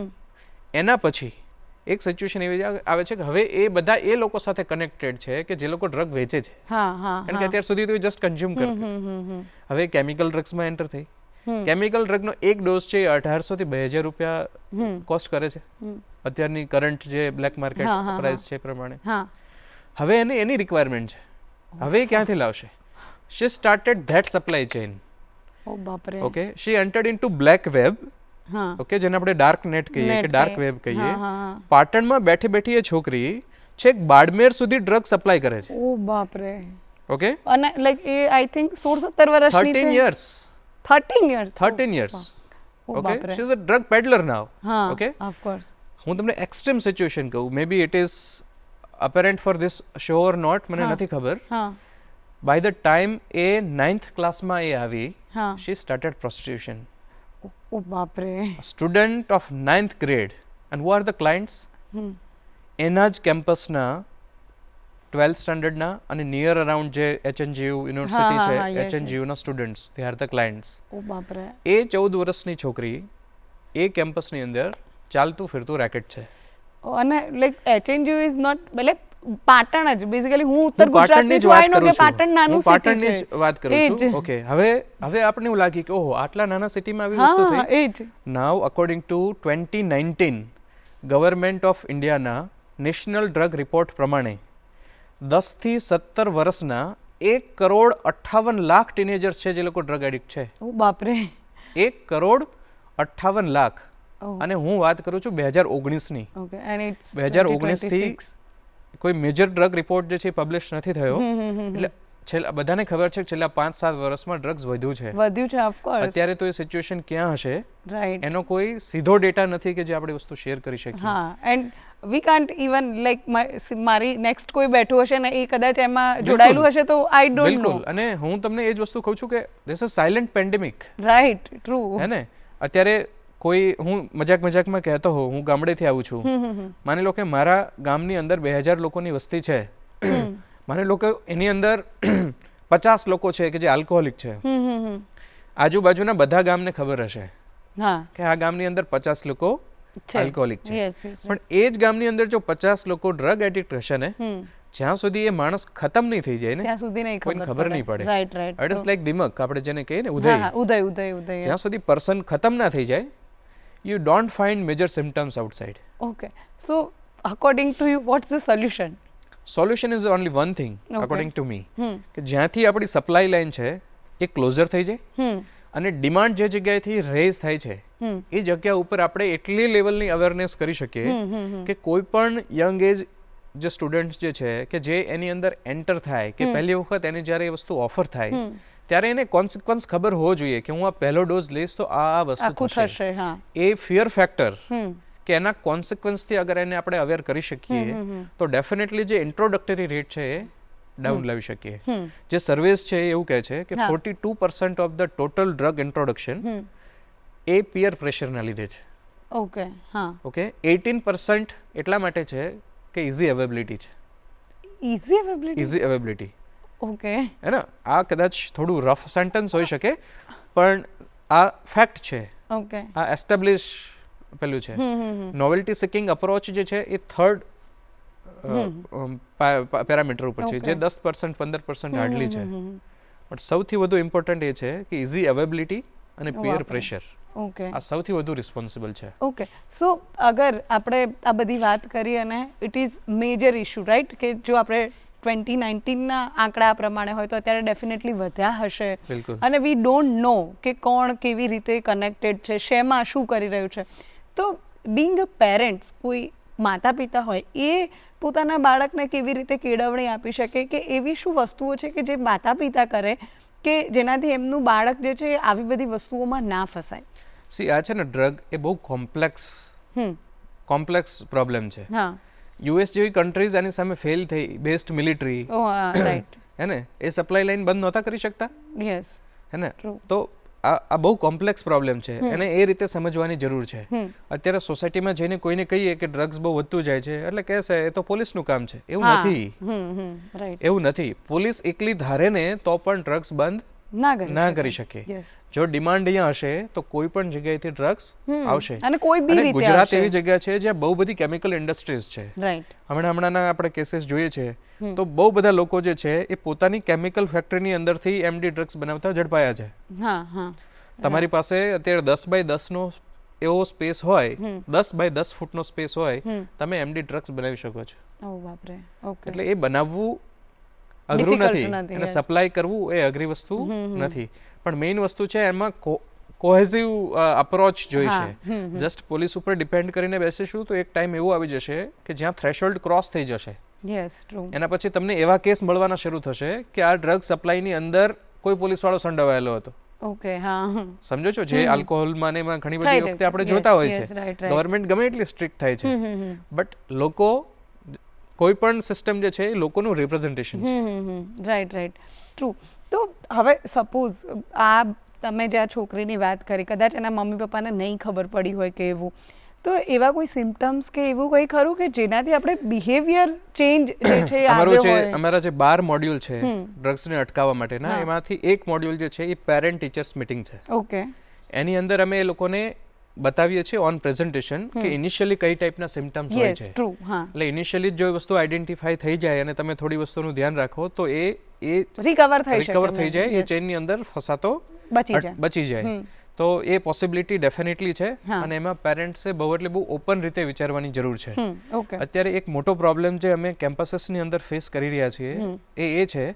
[SPEAKER 2] એના પછી એક સિચ્યુએશન એવી આવે છે કે હવે એ બધા એ લોકો સાથે કનેક્ટેડ છે કે જે લોકો ડ્રગ વેચે છે, કારણ કે અત્યાર સુધી તો જસ્ટ કન્ઝ્યુમ કરતી. હવે કેમિકલ ડ્રગ્સમાં એન્ટર થઈ. કેમિકલ ડ્રગનો એક ડોઝ છે 1800 થી 2000 રૂપિયા કોસ્ટ કરે છે અત્યારની કરંટ જે બ્લેક માર્કેટ પ્રાઇસ છે એ પ્રમાણે. હવે એને એની રિક્વાયરમેન્ટ છે. હવે ક્યાંથી લાવશે? She started that supply chain. Okay, she entered into black web. Okay, જેને આપણે ડાર્ક નેટ કહીએ કે ડાર્ક વેબ કહીએ. પાટણમાં બેઠી બેઠી એ છોકરી છેક બાડમેર સુધી ડ્રગ સપ્લાય કરે છે.
[SPEAKER 1] ઓ બાપ રે.
[SPEAKER 2] ઓકે,
[SPEAKER 1] અને લાઈક એ આઈ થિંક 16-17 વર્ષની છે. 13 years. Okay, she is a drug peddler now. Okay, of course. હું તમને એક્સ્ટ્રીમ સિચ્યુએશન કહું, maybe it is apparent for this show or not, મને નથી ખબર. By the time A 9th ક્લાસમાં એ આવી, શી સ્ટાર્ટેડ પ્રોસ્ટિટ્યુશન. Oh, બાપરે.
[SPEAKER 2] Student of 9th grade. And who are the clients? એના જ કેમ્પસના 12th સ્ટાન્ડર્ડના અને નિયર અરાઉન્ડ જે HNGU યુનિવર્સિટી છે, HNGUના students, they are the clients.
[SPEAKER 1] બાપરે.
[SPEAKER 2] એ 14 વર્ષની છોકરી એ કેમ્પસની અંદર ચાલતું ફિરતું રેકેટ છે.
[SPEAKER 1] અને લાઈક HNGU ઇઝ નોટ, એટલે પાટણ જ બેઝિકલી હું ઉત્તર
[SPEAKER 2] હું પાટણની જ વાત કરું છું.
[SPEAKER 1] પાટણ નાનું
[SPEAKER 2] હું પાટણની
[SPEAKER 1] city
[SPEAKER 2] જ વાત કરું
[SPEAKER 1] એ
[SPEAKER 2] છું.
[SPEAKER 1] જ.
[SPEAKER 2] ઓકે, હવે આપણને એવું લાગી કે ઓહો આટલા નાના સિટીમાં આવી વસ્તુ
[SPEAKER 1] હા
[SPEAKER 2] થઈ.
[SPEAKER 1] એ જ
[SPEAKER 2] નાઉ અકોર્ડિંગ ટુ 2019 ગવર્મેન્ટ ઓફ ઇન્ડિયાના નેશનલ ડ્રગ રિપોર્ટ પ્રમાણે 10 થી 17 વર્ષના 1,58,00,000 ટીનેજર્સ છે જે લોકો ડ્રગ એડિક્ટ છે.
[SPEAKER 1] ઓ બાપરે
[SPEAKER 2] 1,58,00,000.
[SPEAKER 1] Oh.
[SPEAKER 2] અને હું વાત કરું છું 2019ની.
[SPEAKER 1] ઓકે એન્ડ ઇટ્સ
[SPEAKER 2] 2019 થી કોઈ મેજર ડ્રગ રિપોર્ટ જે છે પબ્લિશ નથી થયો. એટલે છેલ્લા બધાને ખબર છે કે છેલ્લા 5-7 વર્ષમાં ડ્રગ્સ વધ્યું છે.
[SPEAKER 1] વધ્યું છે ઓફકોર્સ.
[SPEAKER 2] અત્યારે તો એ સિચ્યુએશન ક્યાં હશે
[SPEAKER 1] રાઈટ.
[SPEAKER 2] એનો કોઈ સીધો ડેટા નથી કે જે આપણે વસ્તુ શેર કરી શકીએ.
[SPEAKER 1] હા and we can't even like મારી નેક્સ્ટ કોઈ બેઠું હશે ને એ કદાચ એમાં જોડાયેલું હશે તો આઈ ડોન્ટ નો.
[SPEAKER 2] બિલકુલ. અને હું તમને એ જ વસ્તુ કહું છું કે this is silent pandemic.
[SPEAKER 1] Right true.
[SPEAKER 2] હે ને? અત્યારે કોઈ હું મજાકમાં કહેતો હોઉં હું ગામડેથી આવું છું. માની લો કે મારા ગામની અંદર 2000 લોકોની વસ્તી છે. માની લો કે એની અંદર 50 લોકો છે કે જે આલ્કોહોલિક છે. આજુબાજુના બધા ગામને ખબર હશે
[SPEAKER 1] હા
[SPEAKER 2] કે આ ગામની અંદર 50 લોકો આલ્કોહોલિક છે.
[SPEAKER 1] Yes yes.
[SPEAKER 2] પણ એ જ ગામની અંદર જો 50 લોકો ડ્રગ એડિક્ટ હશે ને જ્યાં સુધી એ માણસ ખતમ નહીં થઈ જાય ને
[SPEAKER 1] ત્યાં સુધી નહીં
[SPEAKER 2] કોઈને ખબર નહીં પડે.
[SPEAKER 1] Right right.
[SPEAKER 2] It is like દિમક આપણે જેને કહીએ ને
[SPEAKER 1] ઉદય
[SPEAKER 2] ઉદય.
[SPEAKER 1] ઉદય.
[SPEAKER 2] જ્યાં સુધી પર્સન ખતમ ના થઈ જાય you don't find major symptoms outside.
[SPEAKER 1] Okay so according to you what's the solution?
[SPEAKER 2] Solution is only one thing,
[SPEAKER 1] Okay.
[SPEAKER 2] according to me. કે જ્યાંથી આપણી સપ્લાય લાઈન છે એ ક્લોઝર થઈ જાય અને ડિમાન્ડ જે જગ્યાએથી રેઝ થાય છે એ જગ્યા ઉપર આપણે એટલી લેવલની અવેરનેસ કરી શકીએ કે કોઈ પણ યંગ એજ જે સ્ટુડન્ટ્સ જે છે કે જે એની અંદર એન્ટર થાય કે પહેલી વખત એને જ્યારે એ વસ્તુ ઓફર થાય ત્યારે એને કોન્સિક્વન્સ ખબર હોવો જોઈએ કે હું આ પહેલો ડોઝ લઈશ તો આ વસ્તુ
[SPEAKER 1] આખું
[SPEAKER 2] થશે.
[SPEAKER 1] થશે. હા
[SPEAKER 2] એ ફિયર ફેક્ટર કે એના કોન્સિક્વન્સથી અગર એને આપણે અવેર કરી શકીએ તો ડેફિનેટલી જે ઇન્ટ્રોડક્ટરી રેટ છે એ ડાઉન લાવી શકીએ. જે સર્વેસ છે એ એવું કહે છે કે 42% of the total drug introduction એ પિયર પ્રેશરના લીધે છે.
[SPEAKER 1] ઓકે હા.
[SPEAKER 2] ઓકે 18% એટલા માટે છે કે ઇઝી અવેબિલિટી છે.
[SPEAKER 1] Easy availability.
[SPEAKER 2] Easy availability
[SPEAKER 1] okay
[SPEAKER 2] હે ને? આ કદાચ થોડું રફ સેન્ટેન્સ હોઈ શકે પણ આ ફેક્ટ છે.
[SPEAKER 1] ઓકે
[SPEAKER 2] આ એસ્ટાબ્લિશ પેલું છે. નોવેલ્ટી સિકિંગ અપ્રોચ જે છે એ થર્ડ પેરામીટર ઉપર છે જે 10% 15% હાર્ડલી છે. પણ સૌથી વધુ ઇમ્પોર્ટન્ટ એ છે કે ઇઝી અવેબિલિટી અને પિયર પ્રેશર
[SPEAKER 1] ઓકે
[SPEAKER 2] આ સૌથી વધુ રિસ્પોન્સિબલ છે.
[SPEAKER 1] ઓકે સો અગર આપણે આ બધી વાત કરી અને it is major issue right કે જો આપણે 2019ના આંકડા પ્રમાણે હોય તો અત્યારે ડેફિનેટલી વધ્યા હશે.
[SPEAKER 2] બિલકુલ.
[SPEAKER 1] અને વી ડોન્ટ નો કે કોણ કેવી રીતે કનેક્ટેડ છે શેમાં શું કરી રહ્યું છે. તો બિંગ અ પેરેન્ટ્સ કોઈ માતા પિતા હોય એ પોતાના બાળકને કેવી રીતે કેળવણી આપી શકે કે એવી શું વસ્તુઓ છે કે જે માતા પિતા કરે કે જેનાથી એમનું બાળક જે છે આવી બધી વસ્તુઓમાં ના ફસાય?
[SPEAKER 2] સી આ છે ને ડ્રગ એ બહુ કોમ્પ્લેક્સ પ્રોબ્લેમ છે.
[SPEAKER 1] હા
[SPEAKER 2] યુએસ જેવી કન્ટ્રીઝ આની સામે ફેલ થઈ બેસ્ટ મિલિટરી
[SPEAKER 1] ઓ હા રાઈટ.
[SPEAKER 2] હે ને એ સપ્લાય લાઈન બંધ નહોતા કરી શકતા
[SPEAKER 1] યસ
[SPEAKER 2] હે ને?
[SPEAKER 1] True.
[SPEAKER 2] તો આ બહુ કોમ્પ્લેક્સ પ્રોબ્લેમ છે એને એ રીતે સમજવાની જરૂર છે. અત્યારે સોસાયટીમાં જઈને કોઈને કહીએ કે ડ્રગ્સ બહુ વધતું જાય છે એટલે કહેશે એ તો પોલીસનું કામ છે. એવું નથી.
[SPEAKER 1] રાઈટ.
[SPEAKER 2] એવું નથી. પોલીસ એકલી ધારે ને તો પણ ડ્રગ્સ બંધ ના કરી શકે.
[SPEAKER 1] યસ.
[SPEAKER 2] જો ડિમાન્ડ અહીંયા હશે તો કોઈ પણ જગ્યાએથી ડ્રગ્સ આવશે.
[SPEAKER 1] અને કોઈ બી રીતે
[SPEAKER 2] ગુજરાત
[SPEAKER 1] આવશે.
[SPEAKER 2] એવી જગ્યા છે જ્યાં બહુ બધી કેમિકલ ઇન્ડસ્ટ્રીઝ છે.
[SPEAKER 1] રાઈટ.
[SPEAKER 2] હમણાંના આપણે કેસીસ જોઈએ છે તો બહુ બધા લોકો જે છે એ પોતાની કેમિકલ ફેક્ટરીની અંદરથી એમડી ડ્રગ્સ બનાવતા ઝડપાયા છે.
[SPEAKER 1] હા હા.
[SPEAKER 2] તમારી પાસે અત્યારે 10x10 નો એવો સ્પેસ હોય 10x10 ફૂટનો સ્પેસ હોય તમે એમડી ડ્રગ્સ બનાવી શકો છો.
[SPEAKER 1] ઓ બાપરે. ઓકે.
[SPEAKER 2] એટલે એ બનાવવું અઘરું
[SPEAKER 1] Difficult
[SPEAKER 2] નથી અને
[SPEAKER 1] yes.
[SPEAKER 2] સપ્લાય કરવું એ અઘરી વસ્તુ નથી. પણ મેઇન વસ્તુ છે એમાં કોહેઝિવ અપ્રોચ જોઈ છે. જસ્ટ પોલીસ ઉપર ડિપેન્ડ કરીને બેસીશું તો એક ટાઈમ એવો આવી જશે કે જ્યાં થ્રેશોલ્ડ ક્રોસ થઈ જશે.
[SPEAKER 1] Yes true.
[SPEAKER 2] એના પછી તમને એવા કેસ મળવાના શરૂ થશે કે આ ડ્રગ સપ્લાયની અંદર કોઈ પોલીસવાળો સંડોવાયેલો હતો.
[SPEAKER 1] ઓકે હા.
[SPEAKER 2] સમજો છો જે આલ્કોહોલમાં ને એમાં ઘણી બધી
[SPEAKER 1] Right,
[SPEAKER 2] વખતે આપણે
[SPEAKER 1] yes,
[SPEAKER 2] જોતા હોય
[SPEAKER 1] yes,
[SPEAKER 2] છે
[SPEAKER 1] right, right.
[SPEAKER 2] ગવર્મેન્ટ ગમે એટલી સ્ટ્રિક્ટ થાય છે બટ લોકો કોઈ પણ સિસ્ટમ જે છે એ લોકોનું રિપ્રેઝન્ટેશન છે.
[SPEAKER 1] Right right true. તો હવે સપોઝ આ તમે જે આ છોકરીની વાત કરી કદાચ એના મમ્મી પપ્પાને નહીં ખબર પડી હોય કે એવું તો એવા કોઈ સિમ્પટમ્સ કે એવું કંઈ ખરું કે જેનાથી આપણે બિહેવિયર ચેન્જ જે છે એ આવ્યો હોય?
[SPEAKER 2] અમારા જે 12 મોડ્યુલ છે ડ્રગ્સને અટકાવવા માટેના એમાંથી એક મોડ્યુલ જે છે એ પેરેન્ટ ટીચર્સ મીટિંગ છે.
[SPEAKER 1] ઓકે.
[SPEAKER 2] એની અંદર અમે એ લોકોને બતાવીએ છીએ ઓન પ્રેઝન્ટેશન કે ઇનિશિયલી કઈ ટાઈપના સિમ્ટમ્સ હોય છે.
[SPEAKER 1] ટ્રુ. હા,
[SPEAKER 2] એટલે ઇનિશિયલી જો એ વસ્તુ આઈડેન્ટિફાઈ થઈ જાય અને તમે થોડી વસ્તુનું ધ્યાન રાખો તો એ
[SPEAKER 1] રિકવર
[SPEAKER 2] થઈ જાય, એ ચેનની અંદર ફસાતો બચી જાય. તો એ પોસિબિલિટી ડેફિનેટલી છે અને એમાં પેરેન્ટ્સે બહુ એટલે બહુ ઓપન રીતે વિચારવાની જરૂર છે. અત્યારે એક મોટો પ્રોબ્લેમ જે અમે કેમ્પસીસની અંદર ફેસ કરી રહ્યા છીએ એ છે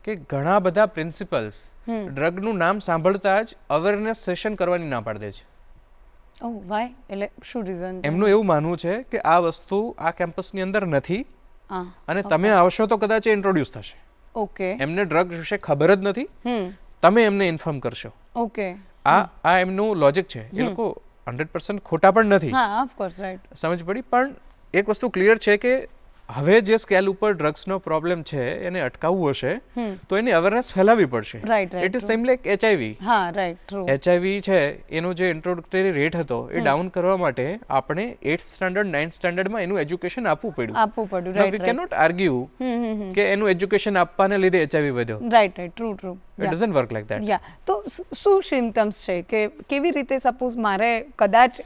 [SPEAKER 2] કે ઘણા બધા પ્રિન્સિપલ્સ ડ્રગનું નામ સાંભળતા જ અવેરનેસ સેશન કરવાની ના પાડી દે છે.
[SPEAKER 1] ઓહ વાય, એટલે શું રીઝન?
[SPEAKER 2] એમનું એવું માનવું છે કે આ વસ્તુ આ કેમ્પસની અંદર નથી અને તમે આવશો તો કદાચ એ ઇન્ટ્રોડ્યુસ થશે.
[SPEAKER 1] ઓકે.
[SPEAKER 2] એમને ડ્રગ વિશે ખબર જ નથી, તમે એમને ઇન્ફોર્મ કરશો.
[SPEAKER 1] ઓકે.
[SPEAKER 2] આ એમનું લોજિક છે. એ લોકો 100% ખોટા પણ નથી.
[SPEAKER 1] હા, ઓફ કોર્સ, રાઈટ.
[SPEAKER 2] સમજ પડી. પણ એક વસ્તુ ક્લિયર છે કે હવે જે સ્કેલ ઉપર ડ્રગ્સનો પ્રોબ્લેમ છે એને અટકાવવું હશે તો એની અવેરનેસ ફેલાવવી પડશે. It is same like HIV.
[SPEAKER 1] હા, રાઈટ, ટ્રુ.
[SPEAKER 2] HIV છે એનો જે ઇન્ટ્રોડક્ટરી રેટ હતો એ ડાઉન કરવા માટે આપણે 8th સ્ટાન્ડર્ડ 9th સ્ટાન્ડર્ડમાં એનું એજ્યુકેશન આપવું પડ્યું. વી કેન નોટ આર્ગ્યુ કે એનું એજ્યુકેશન આપવાને લીધે HIV વધ્યો.
[SPEAKER 1] Right, true.
[SPEAKER 2] It doesn't work like that.
[SPEAKER 1] Ya, તો શું સિમ્પટમ્સ છે કે કેવી રીતે સપોઝ મારે કદાચ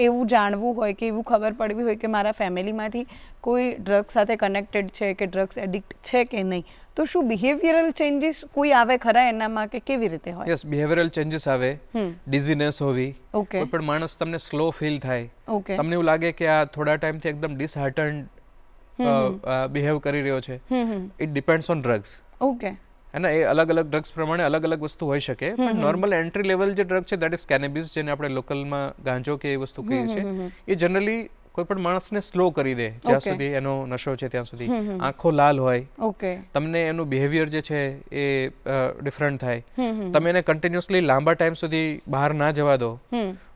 [SPEAKER 1] એવું જાણવું હોય કે એવું ખબર પડવી હોય કે મારા ફેમિલીમાંથી કોઈ ડ્રગ્સ સાથે કનેક્ટેડ છે કે ડ્રગ્સ એડિક્ટ છે કે નહીં, તો શું બિહેવિયરલ ચેન્જીસ કોઈ આવે ખરા એનામાં કે કેવી રીતે હોય?
[SPEAKER 2] યસ, બિહેવિયરલ ચેન્જીસ આવે. ડિઝીનેસ હોવી,
[SPEAKER 1] ઓકે,
[SPEAKER 2] કોઈ પણ માણસ તમને સ્લો ફીલ થાય,
[SPEAKER 1] ઓકે,
[SPEAKER 2] તમને એવું લાગે કે આ થોડા ટાઈમથી એકદમ ડિસહાર્ટન્ડ બિહેવ કરી રહ્યો છે. It depends on drugs.
[SPEAKER 1] Okay.
[SPEAKER 2] અને એ અલગ અલગ ડ્રગ્સ પ્રમાણે અલગ અલગ વસ્તુ હોઈ શકે. પણ નોર્મલ એન્ટ્રી લેવલ જે ડ્રગ છે દેટ ઇઝ કેનેબિસ, જેને આપણે લોકલમાં ગાંજો કે એ વસ્તુ કહીએ છીએ, એ જનરલી કોઈ પણ માણસને સ્લો કરી દે જ્યાં સુધી એનો નશો છે ત્યાં સુધી. આંખો લાલ હોય,
[SPEAKER 1] ઓકે,
[SPEAKER 2] તમને એનું બિહેવિયર જે છે એ ડિફરન્ટ થાય, તમે એને કન્ટિન્યુઅસલી લાંબા ટાઈમ સુધી બહાર ના જવા દો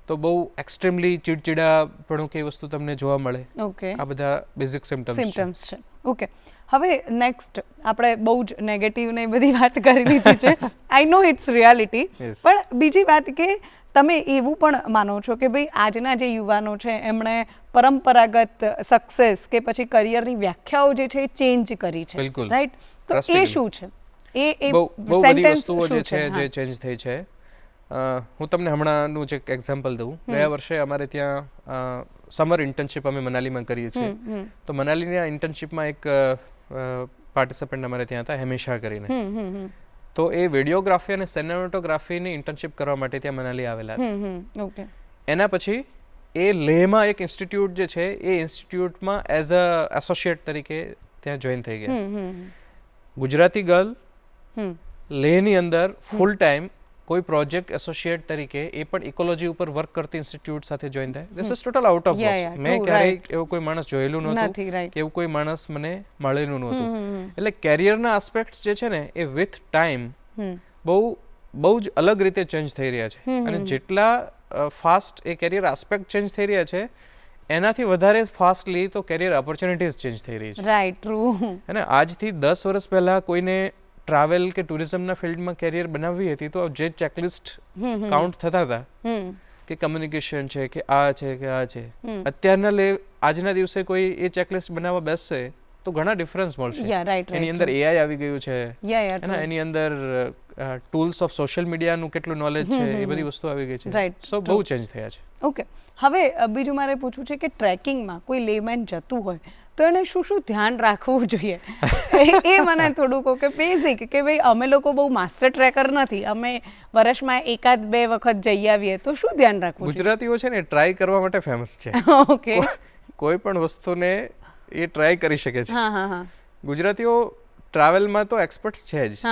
[SPEAKER 2] તો બહુ એક્સ્ટ્રીમલી ચીડચીડાપણું કે વસ્તુ તમને જોવા મળે.
[SPEAKER 1] ઓકે,
[SPEAKER 2] આ બધા બેઝિક સિમ્ટમ્સ
[SPEAKER 1] છે. ઓકે, હવે નેક્સ્ટ આપણે બહુ જ નેગેટિવ ને બધી વાત કરી લીધી છે. આઈ નો ઇટ્સ રિયાલિટી. પણ બીજી વાત કે તમે એવું પણ માનો છો કે ભાઈ આજના જે યુવાનો છે એમણે પરંપરાગત સક્સેસ કે પછી કરિયરની વ્યાખ્યાઓ જે છે એ ચેન્જ કરી છે, રાઈટ? તો એ શું છે? એ
[SPEAKER 2] બહુ બધી વસ્તુઓ જે છે જે ચેન્જ થઈ છે. હું તમને હમણાંનું જ એક એક્ઝામ્પલ દઉં. ગયા વર્ષે અમારે ત્યાં સમર ઇન્ટર્નશિપ અમે મનાલીમાં કરીએ છીએ. તો મનાલીના ઇન્ટર્નશિપમાં એક પાર્ટિસિપન્ટ અમારે ત્યાં હતા, હેમેશા કરીને. તો એ વિડીયોગ્રાફી અને સિનેમેટોગ્રાફીની ઇન્ટર્નશિપ કરવા માટે ત્યાં મનાલી આવેલા હતા. એના પછી એ લેહમાં એક ઇન્સ્ટિટ્યૂટ જે છે એ ઇન્સ્ટિટ્યૂટમાં એઝ અ એસોસિએટ તરીકે ત્યાં જોઈન થઈ ગયા. ગુજરાતી ગર્લ લેહની અંદર ફૂલ ટાઈમ કોઈ પ્રોજેક્ટ એસોસિએટ તરીકે એ પણ ઇકોલોજી ઉપર વર્ક કરતી ઇન્સ્ટિટ્યૂટ સાથે જોઈન થાય. This is total out of box. મેં ક્યારેય એવો કોઈ માણસ જોયેલું નહોતું કે એવું કોઈ માણસ મને મળેલું નહોતું. એટલે કેરિયરના આસ્પેક્ટ્સ જે છે ને એ વિથ ટાઈમ બહુ જ અલગ રીતે ચેન્જ થઈ રહ્યા છે. અને જેટલા ફાસ્ટ એ કેરિયર આસ્પેક્ટ ચેન્જ થઈ રહ્યા છે એનાથી વધારે ફાસ્ટલી તો કેરિયર ઓપોર્ચ્યુનિટીઝ ચેન્જ થઈ રહી છે.
[SPEAKER 1] Right, true.
[SPEAKER 2] અને આજથી 10 વર્ષ પહેલા કોઈને ટ્રાવેલ કે ટુરિઝમના ફિલ્ડમાં કેરિયર બનાવવી હતી તો જે ચેકલિસ્ટ કાઉન્ટ થતા હતા કે કમ્યુનિકેશન છે કે આ છે કે આ છે, આજના દિવસે કોઈ એ ચેકલિસ્ટ બનાવવા બેસશે તો ઘણા ડિફરન્સ મળશે. એની અંદર AI આવી ગયું છે, એની અંદર ટૂલ્સ ઓફ સોશિયલ મીડિયાનું કેટલું નોલેજ છે, એ બધી વસ્તુ આવી ગઈ છે. સો બહુ ચેન્જ થયા છે.
[SPEAKER 1] ઓકે, હવે બીજું મારે પૂછવું છે કે ટ્રેકિંગમાં કોઈ લેમેન જતું હોય તો એને શું શું ધ્યાન રાખવું જોઈએ? એ મને થોડું કહો કે બેઝિક, કે ભાઈ અમે લોકો બહુ માસ્ટર ટ્રેકર નથી, અમે વર્ષમાં 1-2 વખત જઈ આવીએ, તો શું ધ્યાન રાખવું?
[SPEAKER 2] ગુજરાતીઓ છે ને ટ્રાય કરવા માટે ફેમસ છે.
[SPEAKER 1] ઓકે,
[SPEAKER 2] કોઈ પણ વસ્તુને એ ટ્રાય કરી શકે છે. ગુજરાતીઓ ટ્રાવેલમાં તો એક્સપર્ટ્સ છે જ,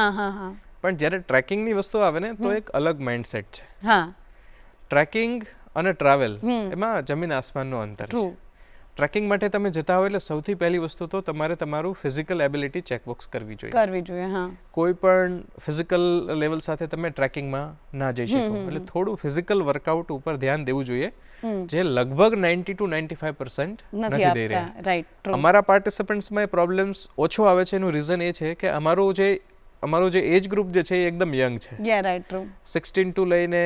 [SPEAKER 2] પણ જ્યારે ટ્રેકિંગની વસ્તુ આવે ને તો એક અલગ માઇન્ડસેટ છે. ટ્રેકિંગ અને ટ્રાવેલ એમાં જમીન આસમાનનો અંતર છે. ટ્રેકિંગ માટે તમે જતા હોય એટલે સૌથી પહેલી વસ્તુ તો તમારે તમારું ફિઝિકલ એબિલિટી ચેકબોક્સ કરવી જોઈએ. કોઈ પણ ફિઝિકલ લેવલ સાથે તમે ટ્રેકિંગમાં ના જઈ શકો. એટલે થોડું ફિઝિકલ વર્કઆઉટ ઉપર ધ્યાન દેવું જોઈએ, જે લગભગ 90 to 95% નથી દઈ રહ્યા. અમારા પાર્ટિસિપન્ટ્સમાં એ પ્રોબ્લેમ્સ ઓછો આવે છે. એનું રીઝન એ છે કે અમારો જે એજ ગ્રુપ જે છે એ એકદમ યંગ છે. 16 to લઈને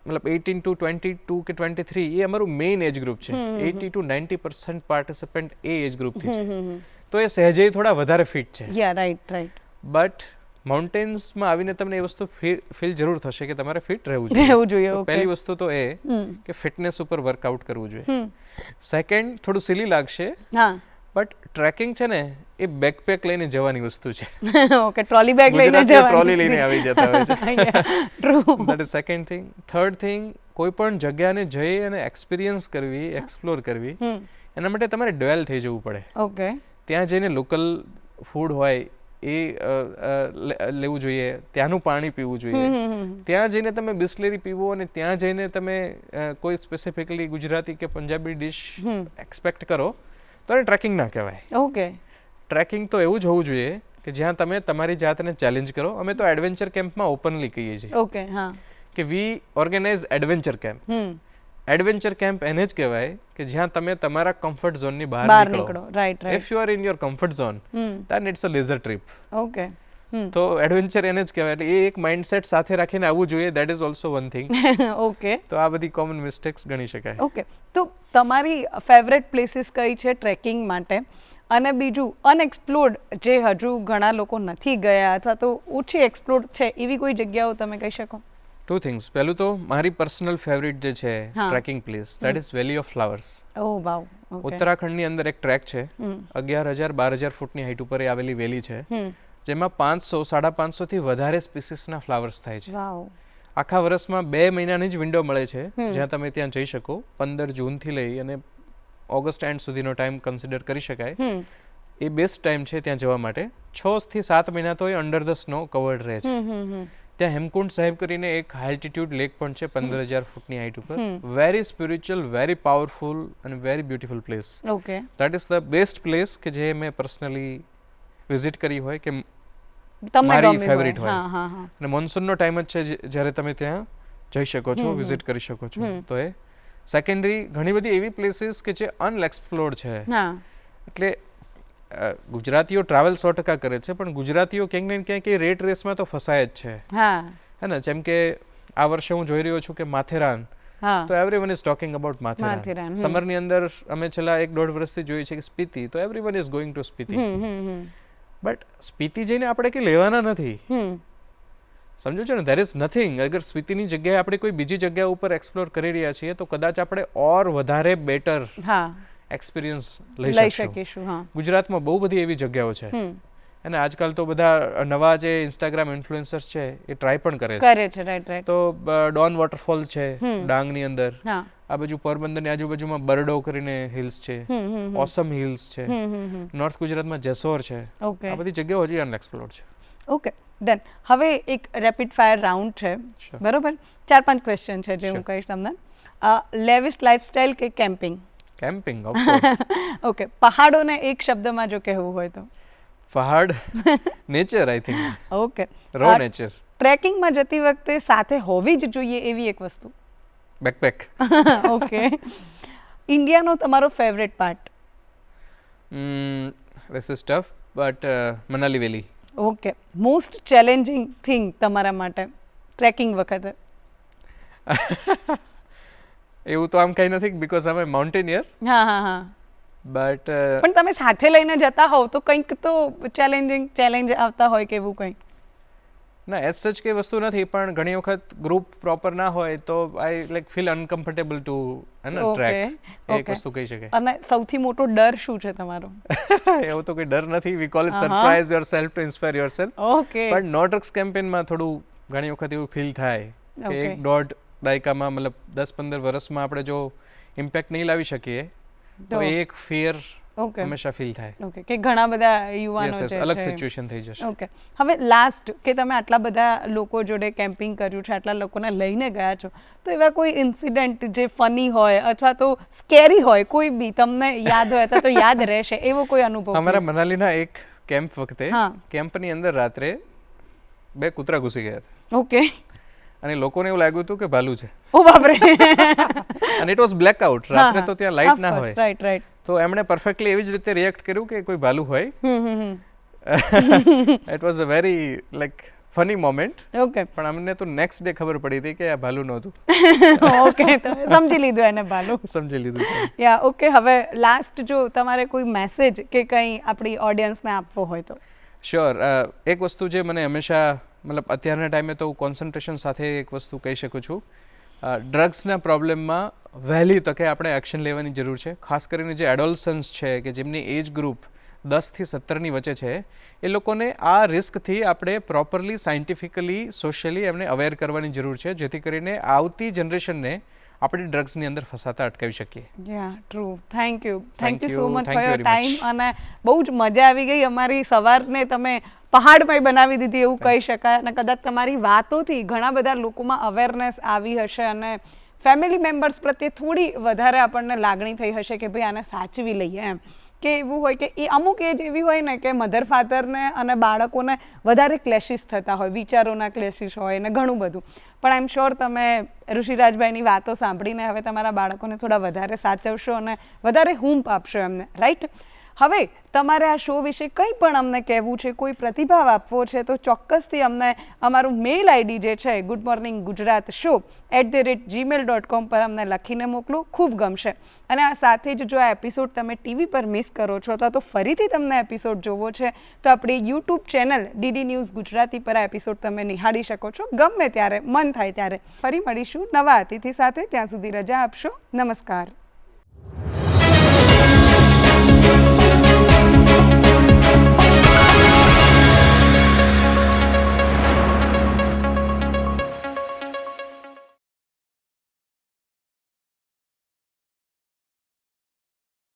[SPEAKER 2] મતલબ 18 to 22 કે 23 એ અમારું મેઇન એજ ગ્રુપ છે. 80 to 90% પાર્ટિસિપન્ટ એ એજ ગ્રુપથી છે. તો એ સહેજે થોડા વધારે ફિટ છે. બટ માઉન્ટેન્સમાં આવીને તમને એ વસ્તુ ફીલ જરૂર થશે કે તમારે ફિટ રહેવું
[SPEAKER 1] રહેવું જોઈએ.
[SPEAKER 2] તો
[SPEAKER 1] ઓકે.
[SPEAKER 2] પહેલી વસ્તુ તો એ કે ફિટનેસ ઉપર વર્કઆઉટ કરવું જોઈએ. સેકન્ડ, થોડું સિલી લાગશે
[SPEAKER 1] હા.
[SPEAKER 2] બટ ટ્રેકિંગ છે ને એ બેકપેક લઈને જવાની વસ્તુ છે.
[SPEAKER 1] ઓકે, ટ્રોલી બેગ લઈને
[SPEAKER 2] ગુજરાતીઓ
[SPEAKER 1] જવાની.
[SPEAKER 2] ટ્રોલી લઈને આવી જતા હોય છે.
[SPEAKER 1] True.
[SPEAKER 2] That is second thing. Third thing, કોઈ પણ જગ્યાને જઈ અને એક્સપિરિયન્સ કરવી, એક્સપ્લોર કરવી, એના માટે તમારે ડ્વેલ થઈ જવું પડે.
[SPEAKER 1] ઓકે.
[SPEAKER 2] ત્યાં જઈને લોકલ ફૂડ હોય એ લેવું જોઈએ, ત્યાંનું પાણી પીવું જોઈએ. ત્યાં જઈને તમે બિસ્લેરી પીવો અને ત્યાં જઈને તમે કોઈ સ્પેસિફિકલી ગુજરાતી કે પંજાબી ડિશ એક્સપેક્ટ કરો તો એને ટ્રેકિંગ ના કહેવાય.
[SPEAKER 1] ઓકે.
[SPEAKER 2] ટ્રેકિંગ તો એવું જ હોવું જોઈએ કે જ્યાં તમે તમારી જાતને ચેલેન્જ કરો. અમે તો એડવેન્ચર કેમ્પમાં ઓપનલી કહીએ છીએ
[SPEAKER 1] ઓકે. હા.
[SPEAKER 2] કે we organise adventure camp. Adventure camp એને જ કહેવાય કે જ્યાં તમે તમારા કમ્ફર્ટ ઝોનની બહાર નીકળો.
[SPEAKER 1] Right.
[SPEAKER 2] If you are in your comfort zone then it's a leisure trip.
[SPEAKER 1] Okay.
[SPEAKER 2] તો એડવેન્ચર એને જ કહેવાય. એટલે એ એક માઇન્ડસેટ સાથે રાખીને આવવું જોઈએ. That is also one thing.
[SPEAKER 1] Okay.
[SPEAKER 2] તો આ બધી કોમન મિસ્ટેક્સ ગણી શકાય.
[SPEAKER 1] ઓકે. તો તમારી ફેવરેટ પ્લેસીસ કઈ છે ટ્રેકિંગ માટે? અને બીજું અનએક્સપ્લોર્ડ જે હજુ ઘણા લોકો નથી ગયા અથવા તો ઓછી એક્સપ્લોર્ડ છે એવી કોઈ જગ્યાઓ તમે કહી શકો?
[SPEAKER 2] Two things. પહેલું તો મારી પર્સનલ ફેવરિટ જે છે trekking place, that is valley of flowers.
[SPEAKER 1] Oh wow.
[SPEAKER 2] ઉત્તરાખંડની અંદર એક ટ્રેક છે. 11,000-12,000 ફૂટની હાઈટ ઉપર એ આવેલી વેલી છે, જેમાં 500-550 થી વધારે સ્પીસીસના ફ્લાવર્સ થાય છે.
[SPEAKER 1] વાવ.
[SPEAKER 2] આખા વર્ષમાં 2 મહિનાની જ વિન્ડો મળે છે જ્યાં તમે ત્યાં જઈ શકો. 15 જૂનથી લઈ અને ઓગસ્ટ એન્ડ સુધીનો ટાઈમ કન્સિડર કરી શકાય. એ બેસ્ટ ટાઈમ છે ત્યાં જવા માટે. 6 થી 7 મહિના તો એ અંડર ધ સ્નો કવર્ડ રહે છે. ત્યાં હેમકુંડ સાહેબ કરીને એક હાલ્ટિટ્યુડ લેક પણ છે 15,000 ફૂટની હાઈટ ઉપર. વેરી સ્પિરિચ્યુઅલ, વેરી પાવરફુલ અને very beautiful place.
[SPEAKER 1] Okay.
[SPEAKER 2] That is the best place કે જે મેં પર્સનલી વિઝિટ કરી હોય કે
[SPEAKER 1] તમને
[SPEAKER 2] મારી
[SPEAKER 1] ગમ્યું
[SPEAKER 2] ફેવરિટ
[SPEAKER 1] હોય.
[SPEAKER 2] હોય.
[SPEAKER 1] હા.
[SPEAKER 2] અને મોન્સૂનનો ટાઈમ જ છે જ્યારે તમે ત્યાં જઈ શકો છો, વિઝિટ કરી શકો છો. તો એ સેકન્ડરી ઘણી બધી એવી પ્લેસીસ કે જે અનએક્સપ્લોર્ડ છે.
[SPEAKER 1] હા.
[SPEAKER 2] એટલે ગુજરાતીઓ ટ્રાવેલ 100% કરે છે, પણ ગુજરાતીઓ ક્યાંક ને ક્યાંક એ રેટ રેસમાં તો ફસાય જ છે.
[SPEAKER 1] હા.
[SPEAKER 2] હે ને? જેમ કે આ વર્ષે હું જોઈ રહ્યો છું કે માથેરાન,
[SPEAKER 1] હા.
[SPEAKER 2] તો everyone is talking about Matheran. સમરની અંદર અમે છેલ્લા 1-1.5 વર્ષથી જોઈએ છે કે સ્પીતિ, તો everyone is going to Spiti. But Spiti જઈને આપણે કંઈ લેવાના નથી. સમજો છો ને? There is nothing. અગર સ્પીતિની જગ્યાએ આપણે કોઈ બીજી જગ્યા ઉપર એક્સપ્લોર કરી રહ્યા છીએ તો કદાચ આપણે ઓર વધારે બેટર એક્સપિરિયન્સ લઈ શકીશું. ગુજરાતમાં બહુ બધી એવી જગ્યાઓ છે અને આજકાલ તો બધા નવા જે ઇન્સ્ટાગ્રામ ઇન્ફ્લુએન્સર્સ છે એ ટ્રાય પણ કરે છે.
[SPEAKER 1] રાઈટ.
[SPEAKER 2] તો ડોન વોટરફોલ છે ડાંગની અંદર. આ બાજુ પોરબંદરની આજુબાજુમાં બરડો કરીને હિલ્સ છે, ઓસમ હિલ્સ છે. નોર્થ ગુજરાતમાં જેસોર છે. આ બધી જગ્યાઓ હજી અનએક્સપ્લોર્ડ છે.
[SPEAKER 1] Okay, done. હવે એક રેપિડ ફાયર રાઉન્ડ છે, બરોબર? 4-5 ક્વેશ્ચન છે જે હું કહીશ તમને. લેવિશ લાઇફસ્ટાઇલ કે camping?
[SPEAKER 2] Camping, of course.
[SPEAKER 1] Okay. પહાડોને એક શબ્દમાં જો કહેવું હોય તો?
[SPEAKER 2] પહાડ. Nature, I think.
[SPEAKER 1] Okay.
[SPEAKER 2] Raw nature.
[SPEAKER 1] ટ્રેકિંગમાં જતી વખતે સાથે હોવી જ જોઈએ એવી એક વસ્તુ?
[SPEAKER 2] બેકપેક.
[SPEAKER 1] ઓકે. ઇન્ડિયાનો તમારો favourite part?
[SPEAKER 2] This is tough, but Manali valley.
[SPEAKER 1] Okay. Most challenging thing તમારા માટે ટ્રેકિંગ વખતે?
[SPEAKER 2] એવું તો આમ કંઈ નથી, બીકોઝ આમ માઉન્ટેનિયર.
[SPEAKER 1] હા.
[SPEAKER 2] બટ
[SPEAKER 1] પણ તમે સાથે લઈને જતા હોવ તો કંઈક તો ચેલેન્જ આવતા હોય કે એવું કંઈ?
[SPEAKER 2] ના, એઝ સચ કંઈ વસ્તુ નથી, પણ ઘણી વખત ગ્રુપ પ્રોપર ના હોય તો I like feel uncomfortable to trek. એક વસ્તુ કહી શકાય.
[SPEAKER 1] અને સૌથી મોટો ડર શું છે તમારો?
[SPEAKER 2] એવું તો કોઈ ડર નથી. We call it surprise yourself to inspire yourself.
[SPEAKER 1] Okay.
[SPEAKER 2] પણ નો ડ્રગ્સ કેમ્પેનમાં થોડું ઘણી વખત એવું ફીલ થાય કે 1.5 દાયકામાં, મતલબ 10-15 વર્ષમાં આપણે જો ઇમ્પેક્ટ નહીં લાવી શકીએ તો એક ફિયર હંમેશા ફીલ થાય.
[SPEAKER 1] ઓકે. કે ઘણા બધા યુવાનો છે,
[SPEAKER 2] અલગ સિચ્યુએશન થઈ જશે.
[SPEAKER 1] ઓકે. હવે લાસ્ટ, કે તમે આટલા બધા લોકો જોડે કેમ્પિંગ કર્યું છે, આટલા લોકોને લઈને ગયા છો, તો એવા કોઈ ઇન્સિડન્ટ જે ફની હોય અથવા તો સ્કેરી હોય, કોઈ બી તમને યાદ હોય અથવા તો યાદ રહેશે એવો કોઈ અનુભવ?
[SPEAKER 2] અમારા મનાલીના એક કેમ્પ વખતે કેમ્પની અંદર રાત્રે 2 કૂતરા ઘૂસી ગયા હતા.
[SPEAKER 1] ઓકે.
[SPEAKER 2] અને લોકોને એવું લાગ્યું હતું કે ભાલુ છે.
[SPEAKER 1] ઓ બાપ રે.
[SPEAKER 2] અને ઇટ વોઝ બ્લેક આઉટ. રાત્રે તો ત્યાં લાઇટ ના હોય.
[SPEAKER 1] રાઈટ.
[SPEAKER 2] તો એમણે પરફેક્ટલી એવી જ રીતે રિએક્ટ કર્યું કે કોઈ ભાલુ હોય. It was a very like funny moment.
[SPEAKER 1] Okay.
[SPEAKER 2] પણ અમને તો નેક્સ્ટ ડે ખબર પડી હતી કે આ ભાલુ નહોતું.
[SPEAKER 1] ઓકે. તો સમજી લીધું એને ભાલુ.
[SPEAKER 2] સમજી લીધું.
[SPEAKER 1] ઓકે. હવે લાસ્ટ, જો તમારે કોઈ મેસેજ કે કંઈ આપણી ઓડિયન્સને આપવો હોય તો?
[SPEAKER 2] શ્યોર. એક વસ્તુ જે મને હંમેશા મતલબ અત્યારના ટાઈમે તો હું કોન્સન્ટ્રેશન સાથે એક વસ્તુ કહી શકું છું, ડ્રગ્સના પ્રોબ્લેમમાં વહેલી તકે આપણે એક્શન લેવાની જરૂર છે. ખાસ કરીને જે એડોલસન્સ છે કે જેમની એજ ગ્રુપ 10 થી 17ની વચ્ચે છે, એ લોકોને આ રિસ્કથી આપણે પ્રોપરલી સાયન્ટિફિકલી સોશિયલી એમને અવેર કરવાની જરૂર છે, જેથી કરીને આવતી જનરેશનને આપણે ડ્રગ્સની અંદર ફસાતા અટકાવી શકીએ.
[SPEAKER 1] Yeah true. Thank you so
[SPEAKER 2] you.
[SPEAKER 1] Much
[SPEAKER 2] Thank
[SPEAKER 1] for
[SPEAKER 2] you
[SPEAKER 1] your
[SPEAKER 2] very much.
[SPEAKER 1] Time. અને બહુ જ મજા આવી ગઈ. અમારી સવારને તમે પહાડમય બનાવી દીધી એવું કહી શકાય. અને કદાચ તમારી વાતોથી ઘણા બધા લોકોમાં અવેરનેસ આવી હશે અને ફેમિલી મેમ્બર્સ પ્રત્યે થોડી વધારે આપણને લાગણી થઈ હશે કે ભાઈ આને સાચવી લઈએ એમ. કે એવું હોય કે એ અમુક એજ એવી હોય ને કે મધર ફાધરને અને બાળકોને વધારે ક્લેશિસ થતા હોય, વિચારોના ક્લેશિસ હોય ને ઘણું બધું. પણ આઈ એમ શ્યોર તમે ઋષિરાજભાઈની વાતો સાંભળીને હવે તમારા બાળકોને થોડા વધારે સાચવશો અને વધારે હૂંફ આપશો એમને, રાઈટ? હવે તમારે આ શો વિશે કંઈ પણ અમને કહેવું છે, કોઈ પ્રતિભાવ આપવો છે, તો ચોક્કસથી અમને અમારું મેલ આઈડી જે છે good morning Gujarat show @gmail.com પર અમને લખીને મોકલો. ખૂબ ગમશે. અને આ સાથે જ જો આ એપિસોડ તમે ટીવી પર મિસ કરો છો તો ફરીથી તમને એપિસોડ જોવો છે તો આપણી YouTube channel DD news Gujarati પર આ એપિસોડ તમે નિહાળી શકો છો ગમે ત્યારે, મન થાય ત્યારે. ફરી મળીશું નવા અતિથિ સાથે. ત્યાં સુધી રજા આપશો. નમસ્કાર.